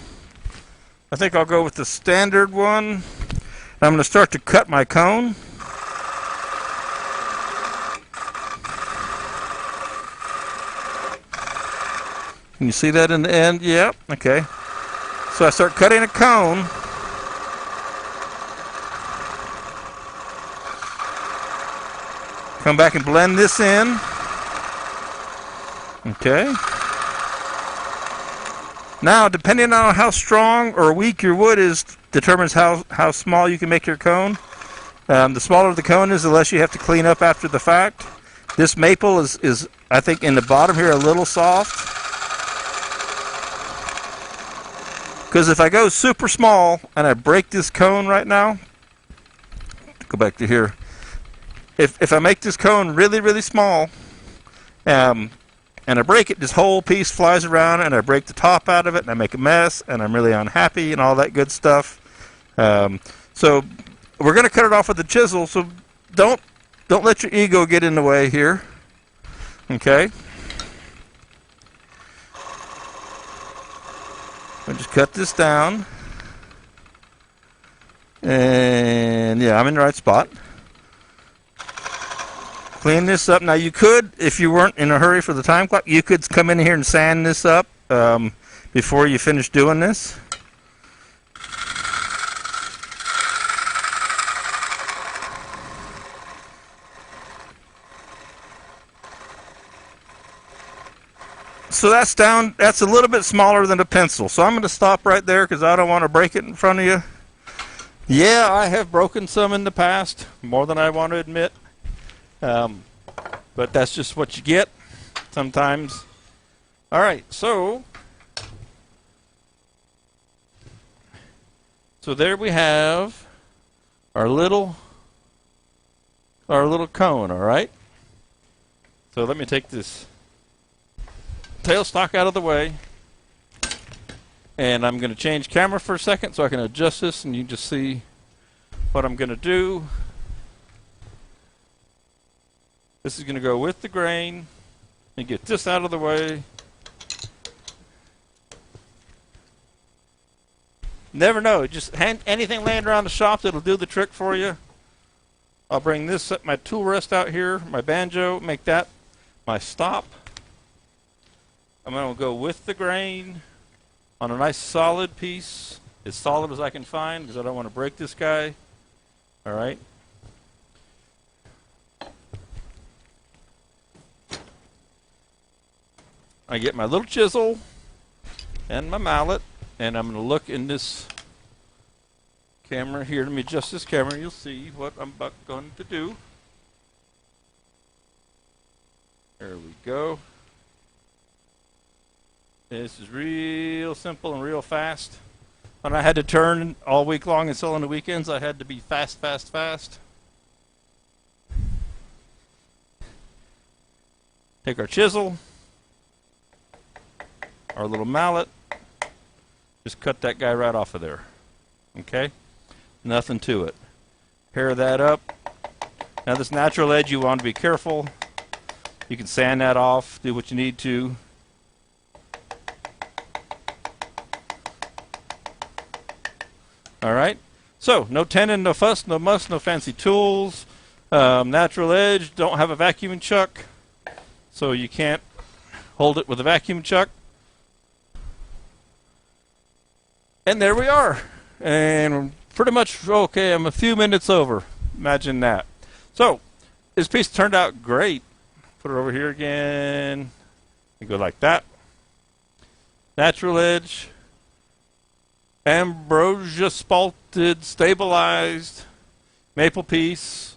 I think I'll go with the standard one. I'm going to start to cut my cone. Can you see that in the end? Yep, okay. So I start cutting a cone. Come back and blend this in. Okay. Now, depending on how strong or weak your wood is, determines how small you can make your cone. The smaller the cone is, the less you have to clean up after the fact. This maple is I think, in the bottom here a little soft. Because if I go super small and I break this cone right now, go back to here. If I make this cone really, really small, and I break it, this whole piece flies around, and I break the top out of it, and I make a mess, and I'm really unhappy, and all that good stuff. So we're going to cut it off with a chisel. So don't let your ego get in the way here. Okay. I'll just cut this down, and yeah, I'm in the right spot. Clean this up. Now you could, if you weren't in a hurry for the time clock, you could come in here and sand this up before you finish doing this. So that's down, that's a little bit smaller than a pencil. So I'm going to stop right there because I don't want to break it in front of you. Yeah, I have broken some in the past, more than I want to admit. But that's just what you get sometimes. All right, so there we have our little cone. All right. So let me take this tailstock out of the way, and I'm going to change camera for a second so I can adjust this, and you just see what I'm going to do. This is going to go with the grain, and get this out of the way. Never know, just anything laying around the shop that'll do the trick for you. I'll bring this, my tool rest out here, my banjo, make that my stop. I'm going to go with the grain on a nice solid piece, as solid as I can find, because I don't want to break this guy. All right. I get my little chisel and my mallet, and I'm going to look in this camera here. Let me adjust this camera. You'll see what I'm about going to do. There we go. This is real simple and real fast. When I had to turn all week long and sell on the weekends, I had to be fast, fast, fast. Take our chisel, our little mallet, just cut that guy right off of there. Okay? Nothing to it. Pair that up. Now this natural edge, you want to be careful. You can sand that off, do what you need to. All right? So, no tenon, no fuss, no muss, no fancy tools. Natural edge, don't have a vacuum chuck, so you can't hold it with a vacuum chuck. And there we are. And pretty much, okay, I'm a few minutes over. Imagine that. So, this piece turned out great. Put it over here again. And go like that. Natural edge. Ambrosia spalted, stabilized. Maple piece.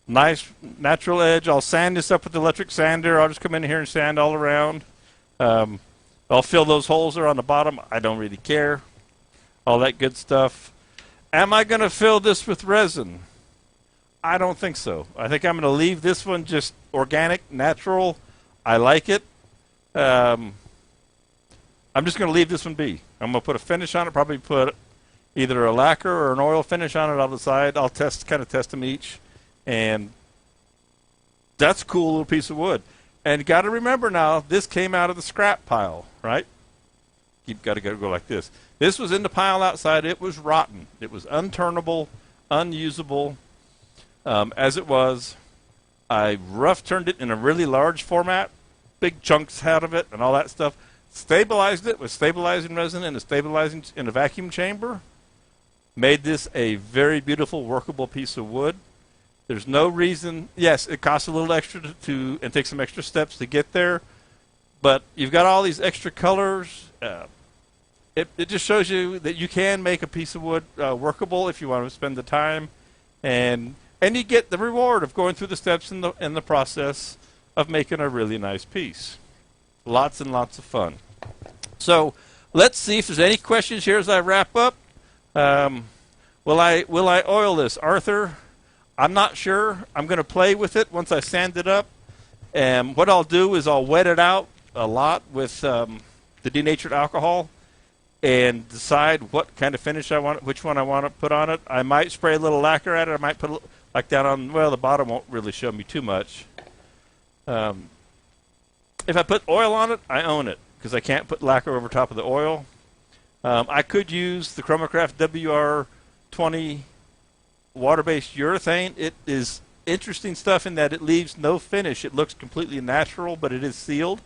Nice natural edge. I'll sand this up with the electric sander. I'll just come in here and sand all around. I'll fill those holes there on the bottom. I don't really care. all that good stuff. Am I going to fill this with resin? I don't think so. I think I'm going to leave this one just organic, natural. I like it. I'm just going to leave this one be. I'm going to put a finish on it, probably put either a lacquer or an oil finish on it. I'll decide. I'll kind of test them each. And that's a cool little piece of wood. And got to remember now, this came out of the scrap pile, right? You've got to go like this. This was in the pile outside. It was rotten. It was unturnable, unusable as it was. I rough turned it in a really large format, big chunks out of it and all that stuff. Stabilized it with stabilizing resin and stabilizing in a vacuum chamber. Made this a very beautiful, workable piece of wood. There's no reason. Yes, it costs a little extra and take some extra steps to get there. But you've got all these extra colors. It just shows you that you can make a piece of wood workable if you want to spend the time, and you get the reward of going through the steps in the process of making a really nice piece. Lots and lots of fun. So let's see if there's any questions here as I wrap up. Will I oil this, Arthur? I'm not sure. I'm going to play with it once I sand it up. And what I'll do is I'll wet it out a lot with the denatured alcohol and decide what kind of finish I want, which one I want to put on it. I might spray a little lacquer at it. I might put like down on, well, the bottom won't really show me too much. If I put oil on it, I own it because I can't put lacquer over top of the oil. I could use the Chromacraft WR20 water-based urethane. It is interesting stuff in that it leaves no finish. It looks completely natural, but it is sealed.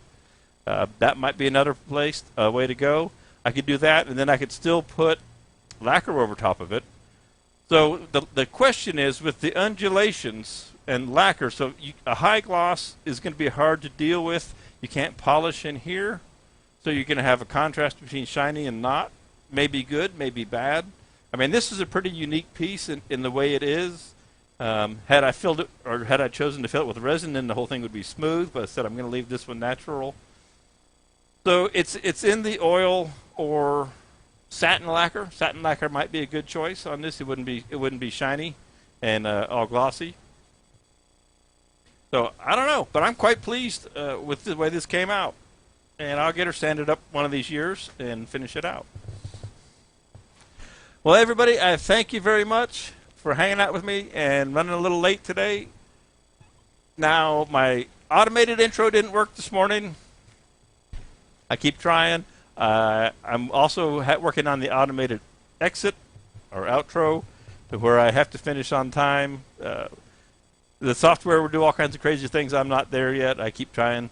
That might be another way to go. I could do that, and then I could still put lacquer over top of it. So the question is, with the undulations and lacquer, so a high gloss is going to be hard to deal with. You can't polish in here, so you're going to have a contrast between shiny and not. Maybe good, maybe bad. I mean, this is a pretty unique piece in the way it is. Had I filled it, or had I chosen to fill it with resin, then the whole thing would be smooth. But I said I'm going to leave this one natural. So it's in the oil or satin lacquer. Satin lacquer might be a good choice on this. It wouldn't be shiny and all glossy. So I don't know, but I'm quite pleased with the way this came out, and I'll get her sanded up one of these years and finish it out. Well, everybody, I thank you very much for hanging out with me and running a little late today. Now, my automated intro didn't work this morning. I keep trying. I'm also working on the automated exit or outro to where I have to finish on time. The software will do all kinds of crazy things. I'm not there yet. I keep trying.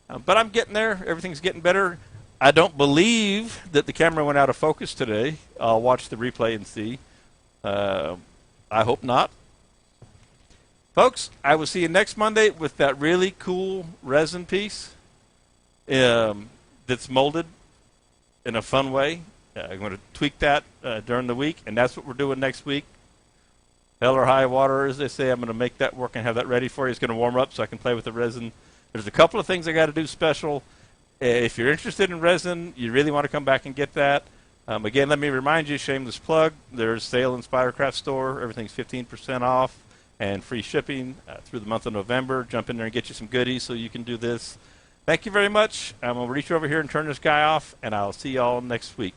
But I'm getting there. Everything's getting better. I don't believe that the camera went out of focus today. I'll watch the replay and see. I hope not. Folks, I will see you next Monday with that really cool resin piece that's molded in a fun way. I'm going to tweak that during the week, and that's what we're doing next week. Hell or high water, as they say. I'm going to make that work and have that ready for you. It's going to warm up so I can play with the resin. There's a couple of things I got to do special. If you're interested in resin, you really want to come back and get that. Again, let me remind you, shameless plug, there's sale in Spydercraft store. Everything's 15% off and free shipping through the month of November. Jump in there and get you some goodies so you can do this. Thank you very much. I'm going to reach over here and turn this guy off, and I'll see you all next week.